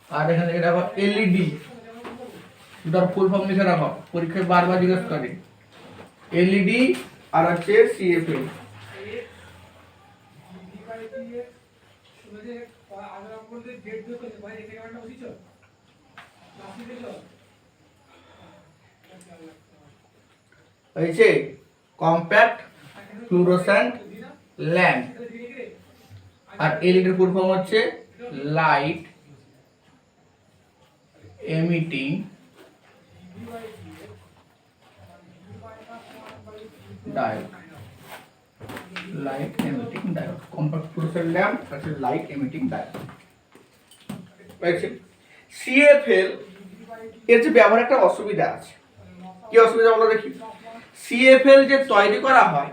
আর এখানে এটা আবার এলইডি, দুটার ফুল ফর্ম লিখে রাখো, পরীক্ষায় বারবার জিজ্ঞেস করে। এলইডি আর হচ্ছে সিএফএল। হয়েছে কম্প্যাক্ট ফ্লুরোসেন্ট ল্যাম্প। আর এলইডির ফুল ফর্ম হচ্ছে light emitting diode. Light emitting diode, compact fluorescent lamp আছে লাইট এমিটিং ডায়োড। হয়েছে সিএফএল এর যে ব্যবহার একটা অসুবিধা আছে। কি অসুবিধা বলো দেখি। সিএফএল যে তৈরি করা হয়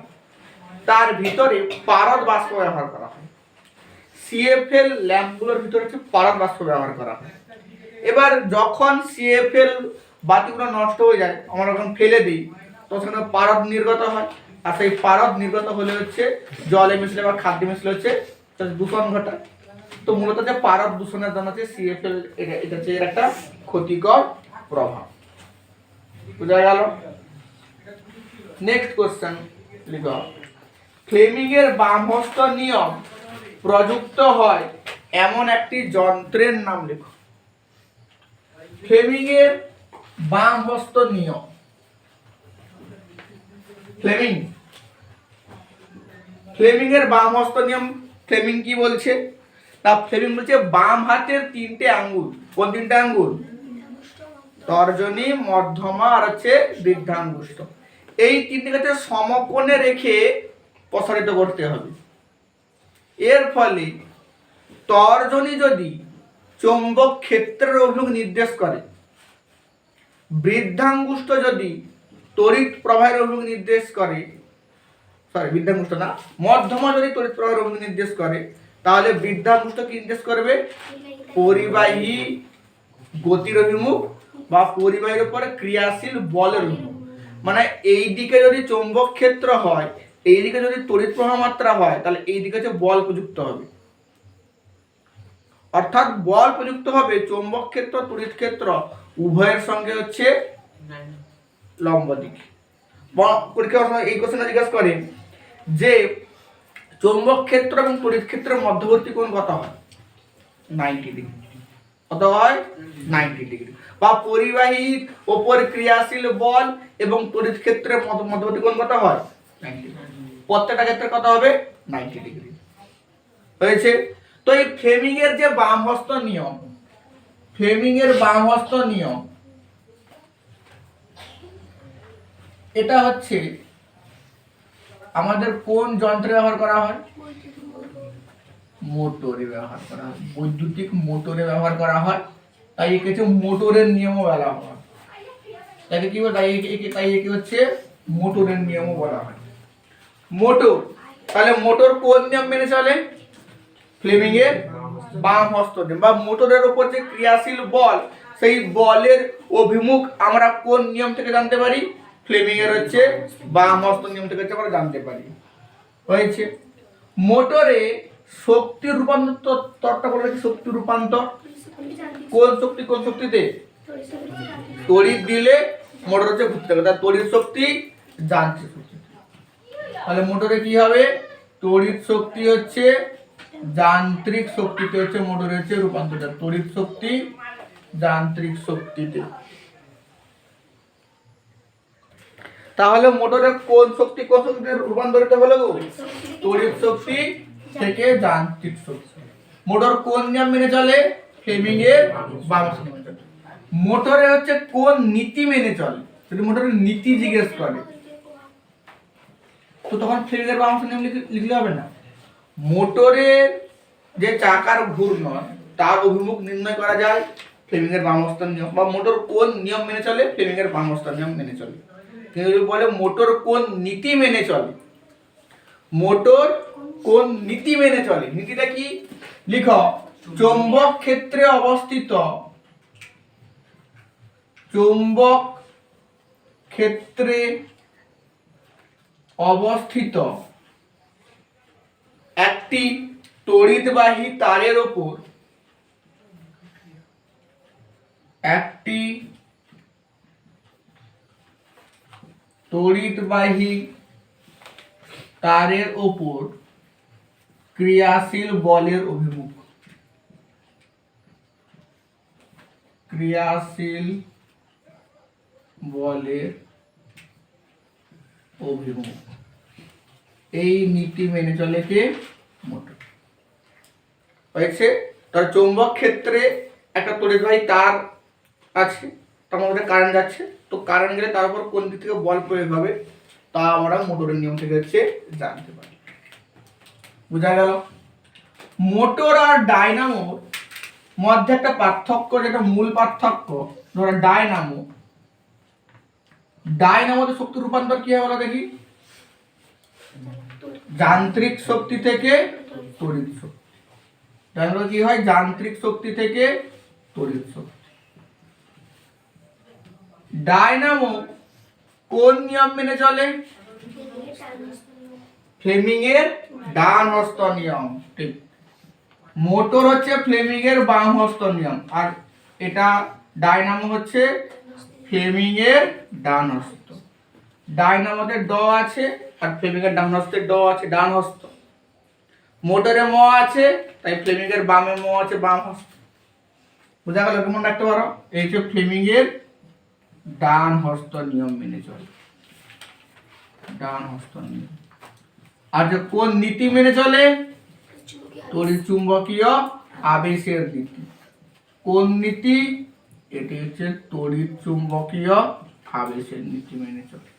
তার ভিতরে পারদ বাষ্প ব্যবহার করা হয়। সিএফএল ল্যাম্পগুলোর ভিতরে হচ্ছে পারদ বাষ্প ব্যবহার করা হয়। এবার যখন সিএফএল বাতিগুলো নষ্ট হয়ে যায়, আমরা যখন ফেলে দিই তখন সেখানে পারদ নির্গত হয়। আর সেই পারদ নির্গত হলে হচ্ছে জলে মিশলে বা খাদ্যে মিশলে হচ্ছে দূষণ ঘটায়। তো মূলত যে পারদ দূষণের জন্য হচ্ছে সিএফএল এটা হচ্ছে এর একটা ক্ষতিকর প্রভাব। বুঝা গেল? নেক্সট কোশ্চেন লিখো। ফ্লেমিং এর বামহস্ত নিয়ম প্রযুক্ত হয় এমন একটি যন্ত্রের নাম লেখো। ফ্লেমিং এর বামহস্ত নিয়ম। ফ্লেমিং এর বামহস্ত নিয়ম। ফ্লেমিং কি বলছে? তা ফ্লেমিং বলছে বাম হাতের তিনটে আঙ্গুল। কোন তিনটে আঙ্গুল? তর্জনী, মধ্যমা আর হচ্ছে বৃদ্ধাঙ্গুষ্ঠ। এই তিনটিকে সমকোণে রেখে প্রসারিত করতে হবে। এর ফলে তর্জনী যদি চৌম্বক ক্ষেত্রের অভিমুখ নির্দেশ করে, বৃদ্ধাঙ্গুষ্ঠ যদি তড়িৎ প্রবাহের অভিমুখ নির্দেশ করে, বৃদ্ধাঙ্গুষ্ঠ না, মধ্যমা যদি তড়িৎ প্রবাহের অভিমুখ নির্দেশ করে, তাহলে বৃদ্ধাঙ্গুষ্ঠ কি নির্দেশ করবে? পরিবাহী গতির অভিমুখ বা পরিবাহীর উপরে ক্রিয়াশীল বলের অভিমুখ। মানে এই দিকে যদি চৌম্বক ক্ষেত্র হয়, এই দিকে যদি তড়িৎ প্রবাহ মাত্রা হয়, তাহলে এই দিকে হচ্ছে বল প্রযুক্ত হবে। অর্থাৎ বল প্রযুক্ত হবে চৌম্বক ক্ষেত্র তড়িৎ ক্ষেত্র উভয়ের সঙ্গে হচ্ছে লম্ব দিকে। পরীক্ষার সময় এই কোশ্চেনটা জিজ্ঞাসা করেন যে চৌম্বক ক্ষেত্র এবং তড়িৎ ক্ষেত্রের মধ্যবর্তী কোণ কত হয়? 90 ডিগ্রি। কত হয়? 90 ডিগ্রি। বা পরিবাহীর উপর ক্রিয়াশীল বল এবং তড়িৎ ক্ষেত্রের মধ্যবর্তী কোণ কত হয়? 90 ডিগ্রি। প্রত্যেকটা ক্ষেত্রে কত হবে? 90 ডিগ্রি। হয়েছে? তো এই ফ্লেমিং এর যে বামহস্ত নিয়ম, ফ্লেমিং এর বামহস্ত নিয়ম, এটা হচ্ছে আমাদের কোন যন্ত্রে ব্যবহার করা হয়? মোটরে ব্যবহার করা হয়, বৈদ্যুতিক মোটরে ব্যবহার করা হয়। তাই একে হচ্ছে মোটরের নিয়মও বলা হয়। তাই কি বলে? তাই একে হচ্ছে মোটরের নিয়মও বলা হয়। মোটর, তাহলে মোটর কোন নিয়ম মেনে চলে? ফ্লেমিং এর বাম হস্ত নিয়ম। বা মোটরের উপর যে ক্রিয়াশীল বল, সেই বলের অভিমুখ আমরা কোন নিয়ম থেকে জানতে পারি? ফ্লেমিং এর হচ্ছে বাম হস্ত নিয়ম থেকে আমরা জানতে পারি। হয়েছে? মোটরে শক্তি রূপান্তর তত্ত্বটা বলে কি? শক্তি রূপান্তর কোন শক্তি কোন শক্তিতে? তড়িৎ দিলে মোটর হচ্ছে ঘুরতে থাকে, তার তড়িৎ শক্তি যান্ত্রিক শক্তি। তাহলে মোটরে কি হবে? তড়িৎ শক্তি হচ্ছে যান্ত্রিক শক্তিতে হচ্ছে মোটরে হচ্ছে রূপান্তর, তড়িৎ শক্তি যান্ত্রিক শক্তিতে। তাহলে মোটরে কোন শক্তি কোন শক্তিতে রূপান্তরিত হলো? তড়িৎ শক্তি থেকে যান্ত্রিক শক্তি। মোটর কোন নিয়ম মেনে চলে? ফ্লেমিং এর বাম হস্ত নিয়ম। মোটরে হচ্ছে কোন নীতি মেনে চলে? যদি মোটরের নীতি জিজ্ঞেস করে তো তখন ফ্লেমিং এর বাম হস্ত নিয়ম লিখলে হবে না। মোটরের যে চাকার ঘূর্ণন তার অভিমুখ নির্ণয় করা যায় ফ্লেমিং এর বাম হস্ত নিয়ম। বা মোটর কোন নিয়ম মেনে চলে? ফ্লেমিং এর বাম হস্ত নিয়ম মেনে চলে। কিন্তু বলে মোটর কোন নীতি মেনে চলে, মোটর কোন নীতি মেনে চলে, নীতিটা কি? লিখো। চৌম্বক ক্ষেত্রে অবস্থিত, চৌম্বক ক্ষেত্রে অবস্থিত একটি তড়িৎবাহী তারের উপর একটি তড়িৎবাহী তারের উপর ক্রিয়াশীল বলের অভিমুখ, ক্রিয়াশীল বলের অভিমুখ। এই নীতি মেনে চলে কে? মোটর। হয়েছে। তার চৌম্বক ক্ষেত্রে একটা তড়িৎবাহী তার আছে, তার মধ্যে কারেন্ট যাচ্ছে, তো কারেন্ট গেলে তার উপর কোন দিক থেকে বল প্রয়োগ হবে তা আমরা মোটরের নিয়ম থেকে হচ্ছে জানতে পারি। বোঝা গেল? মোটর আর ডায়নামোর মধ্যে একটা পার্থক্য, যেটা মূল পার্থক্য, ধরো ডায়নামোতে শক্তি রূপান্তর কি হয় বলো দেখি? যান্ত্রিক শক্তি থেকে তড়িৎ শক্তি। ডায়নামো কি হয়? যান্ত্রিক শক্তি থেকে তড়িৎ শক্তি। ডায়নামো কোন নিয়ম মেনে চলে? ফ্লেমিং এর ডান হস্ত নিয়ম। ঠিক। মোটর হচ্ছে ফ্লেমিং এর বাম হস্ত নিয়ম, আর এটা ডায়নামো হচ্ছে ফ্লেমিং এর ডান হস্ত। ডায়নামোতে ড আছে আর ফ্লেমিং এর ডান হস্তে ড আছে, ডান হস্ত। মোটরে ম আছে, তাই ফ্লেমিং এর বামে ম আছে, বাম হস্ত। বোঝা গেল? কেমন রাখতে পারো? এই যে ফ্লেমিং এর ডান হস্ত নিয়ম মেনে চলে, ডান হস্ত নিয়ম। আর যে কোন নীতি মেনে চলে? তড়িৎচুম্বকীয় আবেশের নীতি। কোন নীতি? এটি হচ্ছে তড়িৎচুম্বকীয় আবেশের নীতি মেনে চলে।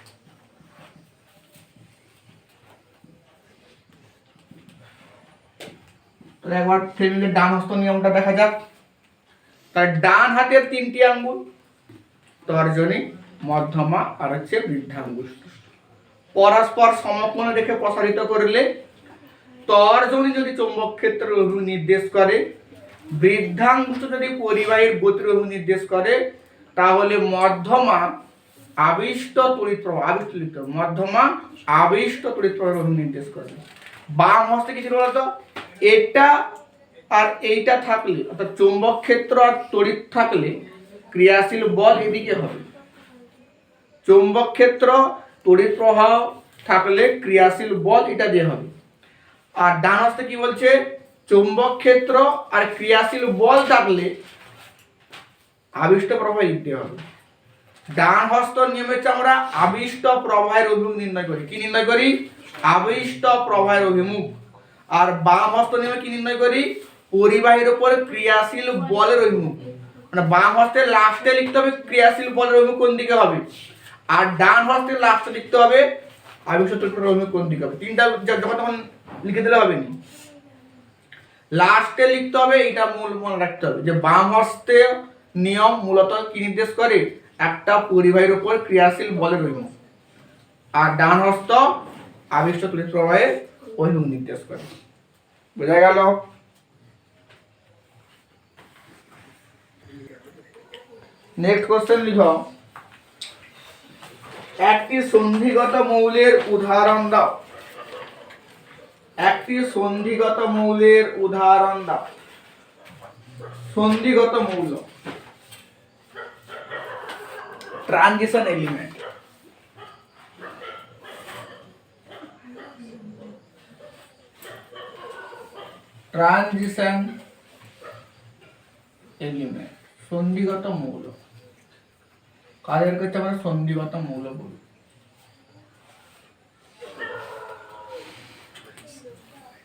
তাহলে একবার ফ্লেমিং এর ডান হস্ত নিয়মটা দেখা যাক। তার ডান হাতের 3টি আঙ্গুল, তর্জনী, মধ্যমা আর হচ্ছে বৃদ্ধাঙ্গুষ্ঠ, পরস্পর সমকোণে রেখে প্রসারিত করলে তর্জনী যদি চৌম্বক ক্ষেত্রের অভিমুখ নির্দেশ করে, বৃদ্ধাঙ্গুষ্ঠ যদি পরিবাহীর গতির অভিমুখ নির্দেশ করে, তাহলে মধ্যমা আবিষ্ট তড়িৎ প্রবাহ, মধ্যমা আবিষ্ট তড়িৎ প্রবাহের অভিমুখ নির্দেশ করে। বাম হস্তে কি ছিল বলতো? এটা আর এইটা থাকলে, অর্থাৎ চৌম্বক ক্ষেত্র আর তড়িৎ থাকলে ক্রিয়াশীল বল এদিকে হবে। চৌম্বক ক্ষেত্র তড়িৎ প্রবাহ থাকলে ক্রিয়াশীল বল এটা দিয়ে হবে। আর ডান হস্তে কি বলছে? চৌম্বক ক্ষেত্র আর ক্রিয়াশীল বল থাকলে আবিষ্ট প্রবাহ দিতে হবে। ডান হস্ত নিয়মে হচ্ছে আমরা আবিষ্ট প্রবাহের অভিমুখ নির্ণয় করি। কি নির্ণয় করি? আবিষ্ট প্রবাহের অভিমুখ। আর বাম হস্ত নিয়মে কি নির্ণয় করি? পরিবাহীর উপর ক্রিয়াশীল বলের অভিমুখ। মানে বাম হস্তে লাস্টে লিখতে হবে ক্রিয়াশীল বলের অভিমুখ কোন দিকে হবে, আর ডান হস্তে লাস্টে লিখতে হবে আবিষ্ট তড়িৎ অভিমুখ কোন দিকে হবে। তিনটা যখন তখন লিখে দিলে হবে না, লাস্টে লিখতে হবে। এটা মূল মনে রাখতে হবে যে বাম হস্তে নিয়ম মূলত কি নির্দেশ করে? একটা পরিবাহীর উপর ক্রিয়াশীল বলের অভিমুখ, আর ডান হস্ত আবিষ্ট তড়িৎ প্রবাহের অভিমুখ নির্দেশ করে। বোঝা গেল? নেক্সট কোশ্চেন লিখো, একটি সন্ধিগত মৌলের উদাহরণ দাও। একটি সন্ধিগত মৌলের উদাহরণ দাও। সন্ধিগত মৌল, ট্রানজিশন এলিমেন্ট। ট্রানজিশন এলিমেন্ট, সন্ধিগত মৌল। কাদের কাছে আমরা সন্ধিগত মৌল বলি?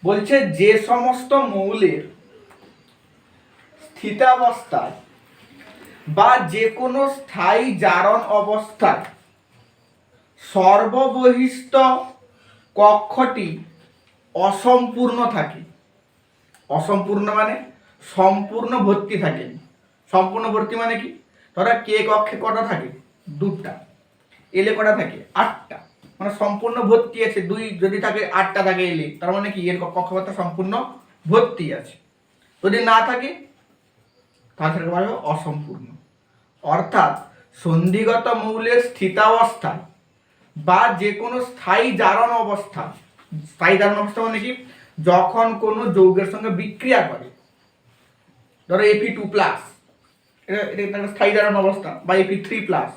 বলছে যে সমস্ত মৌলের স্থিতাবস্থায় বা যে কোনো স্থায়ী জারণ অবস্থায় সর্ববহিষ্ঠ কক্ষটি অসম্পূর্ণ থাকে। অসম্পূর্ণ মানে সম্পূর্ণ ভর্তি থাকে। সম্পূর্ণ ভর্তি মানে কি? ধরো কে কক্ষে কটা থাকে? 2টা। এলে কটা থাকে? 8টা। মানে সম্পূর্ণ ভর্তি আছে। 2 যদি থাকে, 8টা থাকে এলে, তার মানে কি এর কক্ষপথটা সম্পূর্ণ ভর্তি আছে। যদি না থাকে তাহলে বলা হবে অসম্পূর্ণ। অর্থাৎ সন্ধিগত মৌলের স্থিতাবস্থায় বা যে কোনো স্থায়ী জারণ অবস্থা, স্থায়ী জারণ অবস্থা মানে কি? যখন কোনো যৌগের সঙ্গে বিক্রিয়া করে, ধরো Fe2+, এটা একটা স্থায়ী জারণ অবস্থা, বা Fe3+,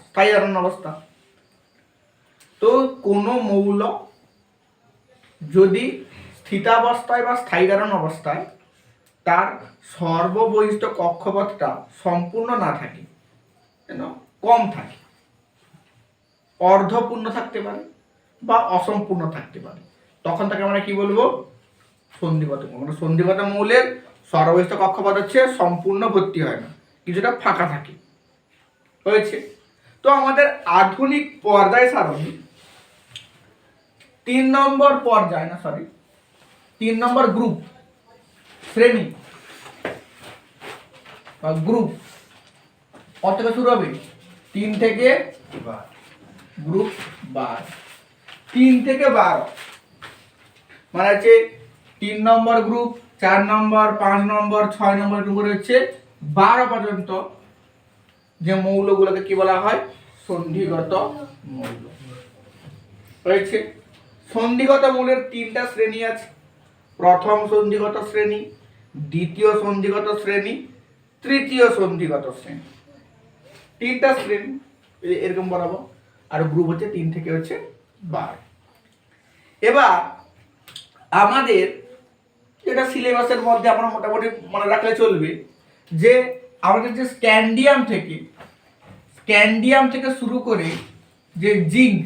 স্থায়ী জারণ অবস্থা। তো কোনো মৌল যদি স্থিতাবস্থায় বা স্থায়ী জারণ অবস্থায় তার সর্ববহিষ্ঠ কক্ষপথটা সম্পূর্ণ না থাকে, কম থাকে, অর্ধপূর্ণ থাকতে পারে, বা অসম্পূর্ণ থাকতে পারে, তখন তাকে আমরা কি বলবো? সন্ধিগত মৌল। মানে সন্ধিগত মৌলের সর্বস্থ কক্ষপথ হচ্ছে সম্পূর্ণ ভর্তি হয় না, কিছুটা ফাঁকা থাকে। হয়েছে? তো আমাদের আধুনিক পর্যায় সারণী 3 নম্বর পর্যায়, না সরি 3 নম্বর গ্রুপ, শ্রেণী বা গ্রুপ কত থেকে শুরু হবে? 3 থেকে গ্রুপ 12, 3 থেকে 12 মানে হচ্ছে 3 নম্বর গ্রুপ, 4 নম্বর, 5 নম্বর, 6 নম্বর গ্রুপ হচ্ছে 12 পর্যন্ত যে মৌলগুলোকে কি বলা হয়? সন্ধিগত মৌল। হয়েছে? সন্ধিগত মৌলের 3টা শ্রেণী আছে। প্রথম সন্ধিগত শ্রেণী, দ্বিতীয় সন্ধিগত শ্রেণী, তৃতীয় সন্ধিগত শ্রেণী। 3টা শ্রেণী এরকম বলাবো, আর গ্রুপ হচ্ছে 3 থেকে হচ্ছে 12। এবার আমাদের যেটা সিলেবাসের মধ্যে আমরা মোটামুটি মনে রাখলে চলবে, যে আমাদের যে স্ক্যান্ডিয়াম থেকে শুরু করে যে জিঙ্ক,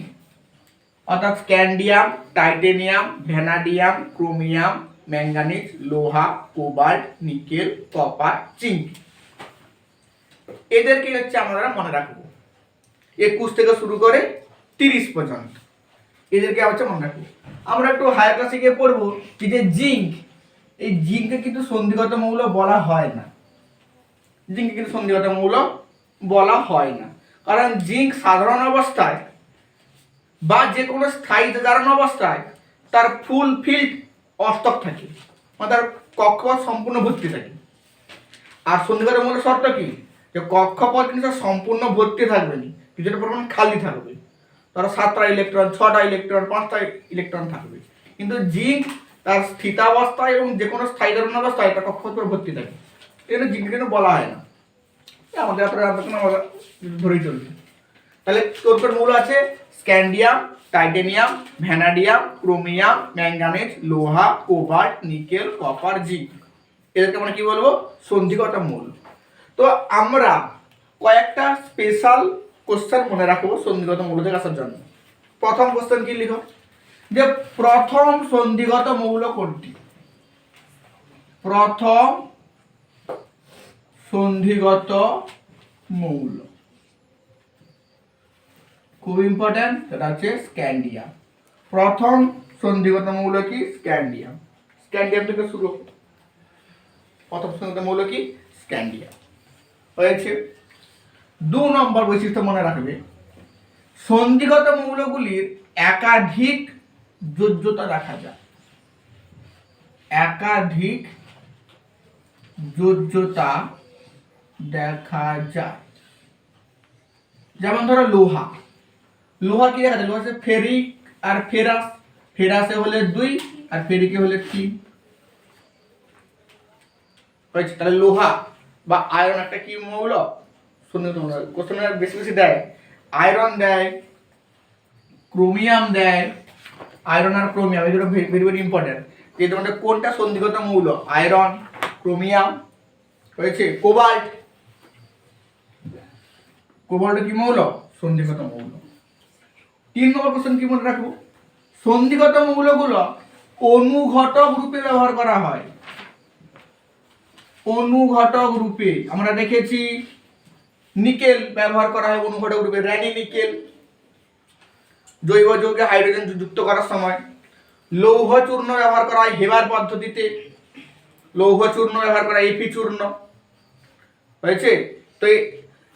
অর্থাৎ scandium, titanium, vanadium, chromium, manganese, লোহা, কোবাল্ট, নিকেল, কপার, জিঙ্ক, এদেরকে হচ্ছে আমরা মনে রাখবো 21 থেকে শুরু করে 30 পর্যন্ত, এদেরকে হচ্ছে মনে রাখবো। আমরা একটু হায়ার ক্লাসে গিয়ে পড়বো যে জিঙ্ক, এই জিঙ্ককে কিন্তু সন্ধিগত মৌল বলা হয় না। জিঙ্ককে কিন্তু সন্ধিগত মৌল বলা হয় না, কারণ জিঙ্ক সাধারণ অবস্থায় বা যে কোনো স্থায়ী জারণ অবস্থায় তার ফুল ফিল্ড অষ্টক থাকে, মানে তার কক্ষপথ সম্পূর্ণ ভর্তি থাকে। আর সন্ধিগত মৌলের শর্ত কি? যে কক্ষপথ কিন্তু সম্পূর্ণ ভর্তি থাকবে না, কিছুটা পরিমাণ খালি থাকবে, ধরো 7টা ইলেকট্রন, 6টা ইলেকট্রন, 5টা ইলেকট্রন থাকবে। কিন্তু জিঙ্ক তার স্থিতাবস্থায় এবং যে কোনো স্থায়ী জারণ অবস্থায় তার কক্ষপথ ভর্তি থাকে, এটা জিঙ্ক কিন্তু বলা হয় না। আমাদের আপনারা ধরেই চলবে। তাহলে কোন মৌল আছে? Scandium, titanium, vanadium, chromium, manganese, লোহা, কোবাল্ট, নিকেল, কপার, জিঙ্ক, এদেরকে আমরা কি বলবো? সন্ধিগত মৌল। তো আমরা কয়েকটা স্পেশাল কোশ্চেন মনে রাখবো সন্ধিগত মৌল থেকে আসার জন্য। প্রথম কোশ্চেন কি লিখো? যে প্রথম সন্ধিগত মৌল কোনটি? প্রথম সন্ধিগত মৌল খুব ইম্পর্টেন্ট, সেটা হচ্ছে স্ক্যান্ডিয়াম। প্রথম সন্ধিগত মৌল কি? স্ক্যান্ডিয়াম। স্ক্যান্ডিয়াম থেকে শুরু। প্রথম সন্ধিগত মৌল কি? স্ক্যান্ডিয়াম। হয়েছে? 2 নম্বর বৈশিষ্ট্য মনে রাখবে, সন্ধিগত মৌলগুলির একাধিক যোজ্যতা দেখা যায়। একাধিক যোজ্যতা দেখা যায়। যেমন ধরো লোহা, লোহা কি দেখা যায়? লোহা হচ্ছে ফেরিক আর ফেরাস, ফেরাসে হলে 2 আর ফেরিকে হলে 3। হয়েছে? তাহলে লোহা বা আয়রন একটা কি মৌল? সন্ধিগত মৌল। কোশ্চেনে বেশি বেশি দেয়, আয়রন দেয়, ক্রোমিয়াম দেয়। আয়রন আর ক্রোমিয়াম এই দুটো ভেরি ভেরি ইম্পর্টেন্ট। এই দুটো কোনটা সন্ধিগত মৌল? Iron, chromium. হয়েছে? কোবাল্ট, কোবাল্ট কি মৌল? সন্ধিগত মৌল। 3 নম্বর কোশ্চেন কি মনে রাখবো? সন্ধিগত মৌলগুলো অনুঘটক রূপে ব্যবহার করা হয়। অনুঘটক রূপে আমরা দেখেছি নিকেল ব্যবহার করা হয় অনুঘটক রূপে, র্যানি নিকেল। জৈব যৌগে হাইড্রোজেন যুক্ত করার সময় লৌহ চূর্ণ ব্যবহার করা হয় হেবার পদ্ধতিতে, লৌহ চূর্ণ ব্যবহার করা হয় এফি চূর্ণ। হয়েছে? তো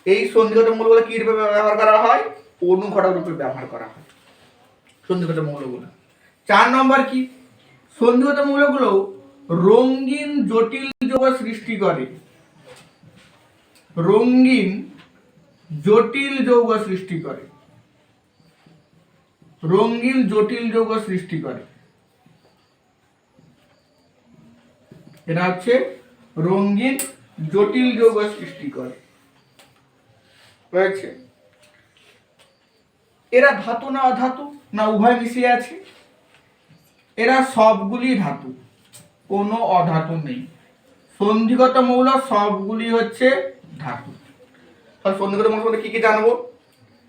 এই সন্ধিগত মৌলগুলো কি রূপে ব্যবহার করা হয়? অনুঘটক রূপে ব্যবহার করা হয় সন্ধিগত মৌলগুলো। 4 নম্বর কি? সন্ধিগত মৌলগুলো রঙিন জটিল যৌগ সৃষ্টি করে। রঙিন জটিল যৌগ সৃষ্টি করে। রঙিন জটিল যৌগ সৃষ্টি করে। এটা হচ্ছে রঙিন জটিল যৌগ সৃষ্টি করে। হয়েছে? এরা ধাতু না অধাতু না উভয় মিশিয়ে আছে? এরা সবগুলি ধাতু, কোনো অধাতু নেই। সন্ধিগত মৌল সবগুলি হচ্ছে ধাতু। তাহলে সন্ধিগত মৌল কি কি জানবো?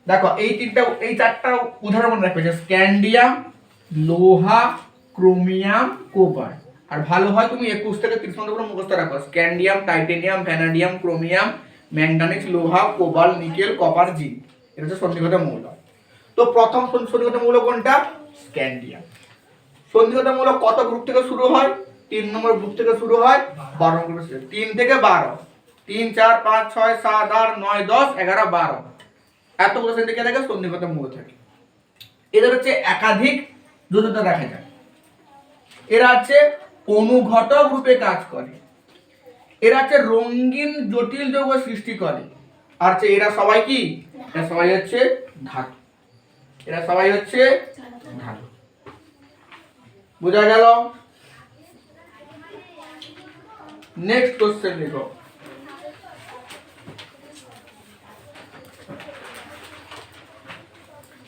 দেখো এই চারটা উদাহরণ মনে রাখবে, যে স্ক্যান্ডিয়াম, লোহা, ক্রোমিয়াম, কোপার। আর ভালো হয় তুমি 21 থেকে 30 পর্যন্ত মুখস্থ রাখো, scandium, titanium, vanadium, chromium, manganese, লোহা, কোবাল, নিকেল, কপার, জিঙ্ক। এটা হচ্ছে সন্নিগত মৌল। তো প্রথম সন্নিগত মৌল কোনটা? স্ক্যান্ডিয়াম। সন্নিগত মৌল কত গ্রুপ থেকে শুরু হয়? 3 নম্বর গ্রুপ থেকে শুরু হয়, 12 নম্বর গ্রুপ থেকে। 3 থেকে 12, 3 4 5 6 7 8 9 10 11 12, এতগুলো শ্রেণীকে থাকে সন্নিগত মৌল থাকে। এদের হচ্ছে একাধিক যোজতা রাখা যায়। এরা হচ্ছে অনুঘটক রূপে কাজ করে। এরা হচ্ছে রঙিন জটিল যৌগ সৃষ্টি করে। আর এরা সবাই কি? এরা সবাই হচ্ছে ধাতু। এরা সবাই হচ্ছে ধাতু। বোঝা গেল? নেক্সট কোশ্চেন লিখো।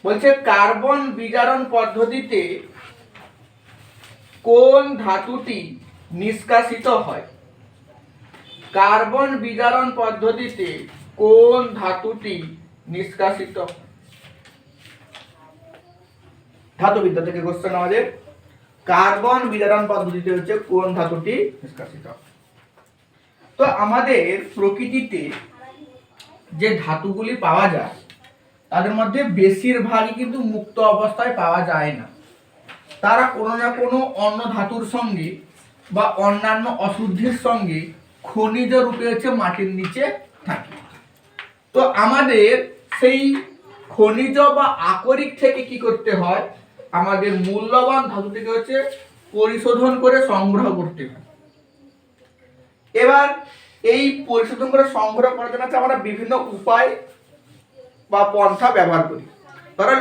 বলছে কার্বন বিজারণ পদ্ধতিতে কোন ধাতুটি নিষ্কাশিত হয়? কার্বন বিজারণ পদ্ধতিতে কোন ধাতুটি নিষ্কাশিত হয়? ধাতুবিদ্যা থেকে কোশ্চেন আমাদের। কার্বন বিজারণ পদ্ধতিতে হচ্ছে কোন ধাতুটি নিষ্কাশিত হয়? তো আমাদের প্রকৃতিতে যে ধাতুগুলি পাওয়া যায় তাদের মধ্যে বেশিরভাগই কিন্তু মুক্ত অবস্থায় পাওয়া যায় না। তারা কোনো না কোনো অন্য ধাতুর সঙ্গে বা অন্যান্য অশুদ্ধির সঙ্গে খনিজ রূপে হচ্ছে মাটির নিচে থাকে। তো আমাদের সেই খনিজ বা আকরিক থেকে কি করতে হয়? আমাদের মূল্যবান ধাতুটিকে হচ্ছে পরিশোধন করে সংগ্রহ করতে হয়। এবার এই পরিশোধন করে সংগ্রহ করার জন্য আমরা বিভিন্ন উপায় বা পন্থা ব্যবহার করি। ধরো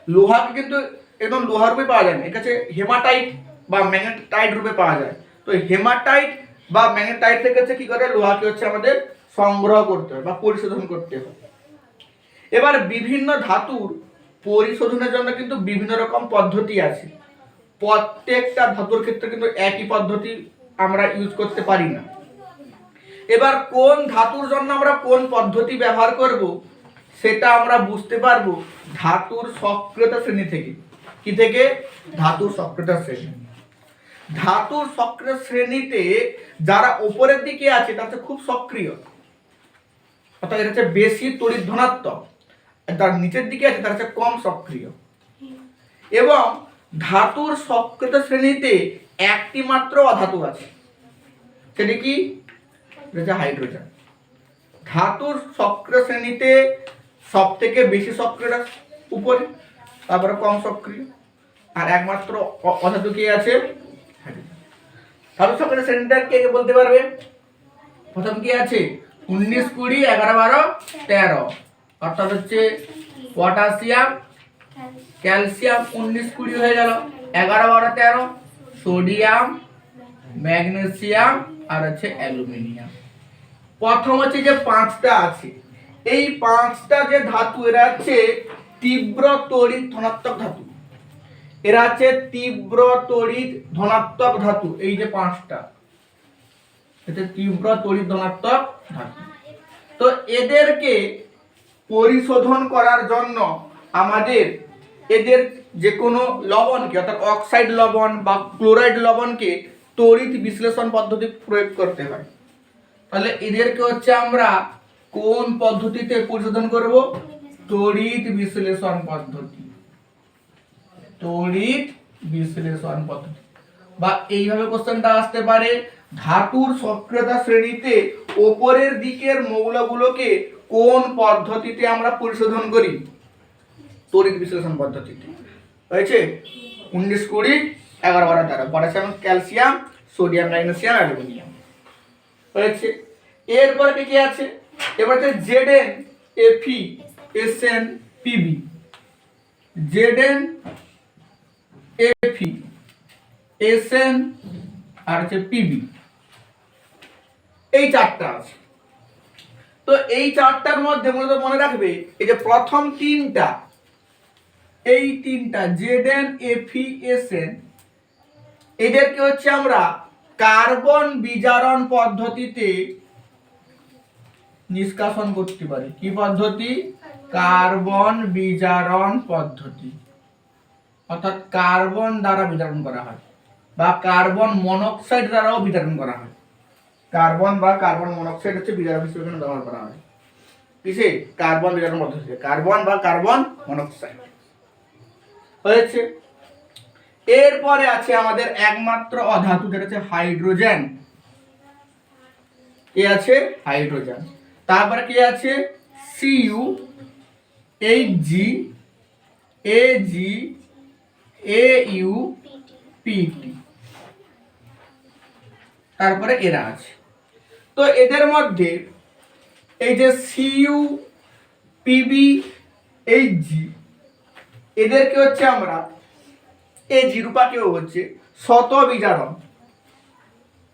লোহাকে কিন্তু একদম লোহার রূপে পাওয়া যায় না, এর কাছে হেমাটাইট বা ম্যাগনেটাইট রূপে পাওয়া যায়। তো হেমাটাইট বা ম্যাগনেটাইট থেকে হচ্ছে কি করে? লোহাকে হচ্ছে আমাদের সংগ্রহ করতে হয় বা পরিশোধন করতে হয়। এবার বিভিন্ন ধাতুর পরিশোধনের জন্য কিন্তু বিভিন্ন রকম পদ্ধতি আছে। প্রত্যেকটা ধাতুর ক্ষেত্রে কিন্তু একই পদ্ধতি আমরা ইউজ করতে পারি না। এবার কোন ধাতুর জন্য আমরা কোন পদ্ধতি ব্যবহার করব সেটা আমরা বুঝতে পারবো ধাতুর সক্রিয়তা শ্রেণী থেকে। কি থেকে? ধাতুর সক্রিয়তা শ্রেণী। ধাতুর সক্রিয় শ্রেণীতে যারা উপরের দিকে আছে তারা খুব সক্রিয়, অর্থাৎ এটা হচ্ছে বেশি তড়িৎ ধনাত্মক। যার নিচের দিকে আছে তারা হচ্ছে কম সক্রিয়। এবং ধাতুর সক্রিয়তা শ্রেণীতে একটি মাত্র অধাতু আছে, সেটি কি? হাইড্রোজেন। ধাতুর সক্রিয় শ্রেণীতে সব থেকে বেশি সক্রিয় উপরে, তারপরে কম সক্রিয়, আর একমাত্র অধাতু কি আছে? ধাতু সক্রিয় শ্রেণীটা কে বলতে পারবে? প্রথম কি আছে? 19 20 11 12 13, অর্থাৎ হচ্ছে পটাশিয়াম, ক্যালসিয়াম 19 20 হয়ে গেল। 11 12 13 সোডিয়াম, ম্যাগনেসিয়াম আর হচ্ছে অ্যালুমিনিয়াম। প্রথম হচ্ছে যে 5টা আছে, এই 5টা যে ধাতু এরা হচ্ছে তীব্র তড়িৎ ধনাত্মক ধাতু। এরা হচ্ছে তীব্র তড়িৎ ধনাত্মক ধাতু। এই যে 5টা, এটা তীব্র তড়িৎ ধনাত্মক ধাতু। তো এদেরকে পরিশোধন করার জন্য আমাদের এদের যে কোনো লবণকে, অর্থাৎ অক্সাইড লবণ বা ক্লোরাইড লবণকে তড়িৎ বিশ্লেষণ পদ্ধতি প্রয়োগ করতে হয়। তাহলে এদেরকে হচ্ছে আমরা কোন পদ্ধতিতে পরিশোধন করব? তড়িৎ বিশ্লেষণ পদ্ধতি। তড়িৎ বিশ্লেষণ পদ্ধতি। বা এইভাবে কোশ্চেনটা আসতে পারে, ধাতুর সক্রিয়তা শ্রেণীতে উপরের দিকের মৌলগুলোকে কোন পদ্ধতিতে আমরা পরিশোধন করি? তড়িৎ বিশ্লেষণ পদ্ধতিতে। হয়েছে 19 20 11 12 13, potassium, calcium, sodium, magnesium, aluminium হয়েছে। এরপরে কি আছে? এবার হচ্ছে Zn Fe Sn Pb, Zn Fe Sn আর হচ্ছে Pb, এই চারটা আছে। তো এই চারটার মধ্যে মূলত মনে রাখবে এই যে প্রথম তিনটা, এই তিনটা Zn Fe Sn, এদেরকে হচ্ছে আমরা কার্বন বিজারণ পদ্ধতিতে নিষ্কাশন করতে পারি। কি পদ্ধতি? কার্বন বিজারণ পদ্ধতি, অর্থাৎ কার্বন দ্বারা বিজারণ করা হয় বা কার্বন মনোক্সাইড দ্বারাও বিজারণ করা হয়। কার্বন বা কার্বন মনোক্সাইড হচ্ছে বিজারক হিসেবে এখানে ব্যবহার করা হয়। কিসে? কার্বন বিজারণ পদ্ধতিতে কার্বন বা কার্বন মনোক্সাইড হয়েছে। এরপরে আছে আমাদের একমাত্র অধাতু, যেটা হচ্ছে হাইড্রোজেন। এ আছে হাইড্রোজেন। তারপরে কি আছে? Cu Hg Ag Au Pt। তারপরে এরা আছে। তো এদের মধ্যে এই যে Cu Pb Hg, এদেরকে হচ্ছে আমরা Ag রূপাকেও হচ্ছে শত বিজারণ,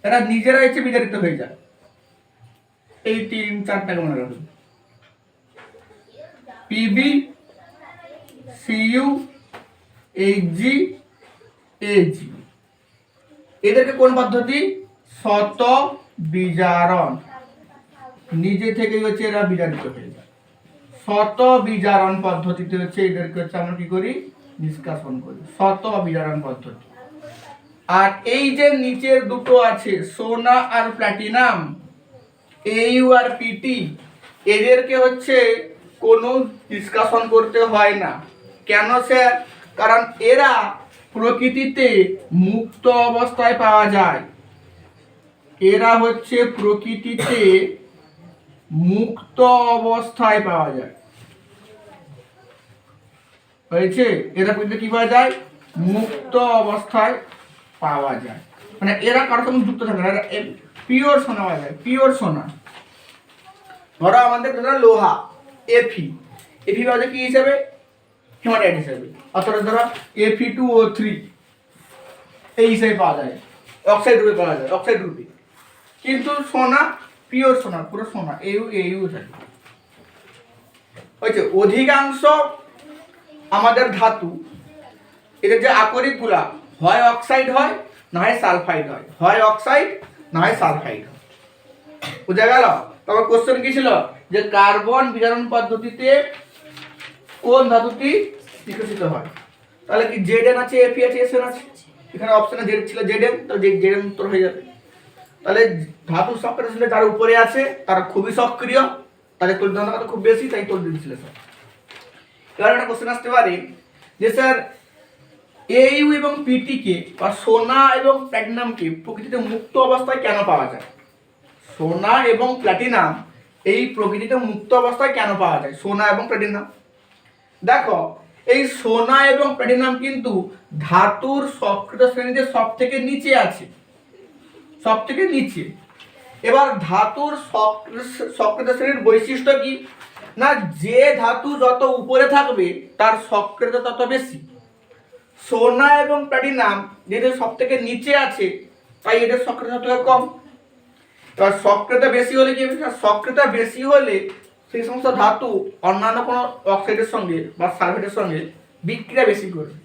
এরা নিজেরা হচ্ছে বিজারিত হয়ে যায়। এই 3-4টাকে মনে রাখবেন, Pb Cu Hg Ag, এদেরকে কোন পদ্ধতি? শত বিজারণ, নিজে থেকেই হচ্ছে এরা বিজারিত হয়ে যায়। শত বিজারণ পদ্ধতিতে হচ্ছে এদেরকে হচ্ছে আমরা কি করি? নিষ্কাশন করি, শত বিজারণ পদ্ধতি। আর এই যে নিচের দুটো আছে সোনা আর প্লাটিনাম, Au আর Pt, এদেরকে হচ্ছে কোনো নিষ্কাশন করতে হয় না। কেন স্যার? কারণ এরা প্রকৃতিতে মুক্ত অবস্থায় পাওয়া যায়। এরা হচ্ছে প্রকৃতিতে মুক্ত অবস্থায় পাওয়া যায়। হয়েছে? এরা প্রকৃতিতে কি পাওয়া যায়? মুক্ত অবস্থায় পাওয়া যায়, মানে এরা কারোর সঙ্গে যুক্ত থাকে না, এরা পিওর সোনা পাওয়া যায়, পিওর সোনা। ধরো আমাদের লোহা Fe, Fe পাওয়া যায় কি হিসাবে? হেমাটাইট হিসাবে। অর্থাৎ ধরো Fe2O3 এই হিসাবে পাওয়া যায়, অক্সাইড রূপে পাওয়া যায়, অক্সাইড রূপে। কিন্তু সোনা পিওর সোনা, পুরো সোনা, Au থাকে। হয়েছে? অধিকাংশ আমাদের ধাতু, এদের যে আকরিক গুলা হয় অক্সাইড হয় না হয় সালফাইড হয়, হয় অক্সাইড না হয় সালফাইড হয়। বুঝা গেল? তবে কোশ্চেন কি ছিল যে কার্বন বিজারণ পদ্ধতিতে কোন ধাতুটি বিকশিত হয়? তাহলে কি Zn আছে, Fe আছে, Sn আছে? এখানে অপশনে Z ছিল Zn, তো Zn উত্তর হয়ে যাবে। তাহলে ধাতু সক্রিয় যার উপরে আছে তারা খুবই সক্রিয়, তাদের তড়িৎ খুব বেশি, তাই তড়িৎ ছিল স্যার। এবার একটা কোশ্চেন আসতে পারে যে স্যার Au এবং Pt কে বা সোনা এবং প্ল্যাটিনামকে প্রকৃতিতে মুক্ত অবস্থায় কেন পাওয়া যায়? সোনা এবং প্ল্যাটিনাম এই প্রকৃতিতে মুক্ত অবস্থায় কেন পাওয়া যায়? সোনা এবং প্ল্যাটিনাম, দেখো এই সোনা এবং প্ল্যাটিনাম কিন্তু ধাতুর সক্রিয় শ্রেণীতে সব থেকে নিচে আছে, সব থেকে নিচে। এবার ধাতুর সক্রিয় শ্রেণীর বৈশিষ্ট্য কি? না, যে ধাতু যত উপরে থাকবে তার সক্রিয়তা তত বেশি। সোনা এবং প্লাটিনাম যেহেতু সব থেকে নিচে আছে তাই এদের সক্রিয়তা কম। এবার সক্রিয়তা বেশি হলে কি হবে? সক্রিয়তা বেশি হলে সেই সমস্ত ধাতু অন্যান্য কোনো অক্সাইডের সঙ্গে বা সালফেটের সঙ্গে বিক্রিয়া বেশি করবে।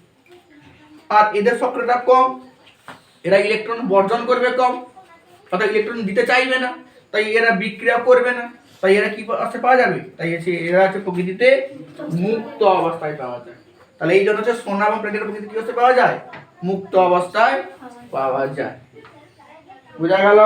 আর এদের সক্রিয়তা কম, এরা ইলেকট্রন বর্জন করবে কম, অর্থাৎ ইলেকট্রন দিতে চাইবে না, তাই এরা বিক্রিয়া করবে না, তাই এরা কি অবস্থায় পাওয়া যাবে? তাই এরা হচ্ছে প্রকৃতিতে মুক্ত অবস্থায় পাওয়া যায়। তাহলে এই জন্য হচ্ছে সোনা এবং প্লাটিনাম প্রকৃতিতে কি অবস্থায় পাওয়া যায়? মুক্ত অবস্থায় পাওয়া যায়। বুঝা গেল?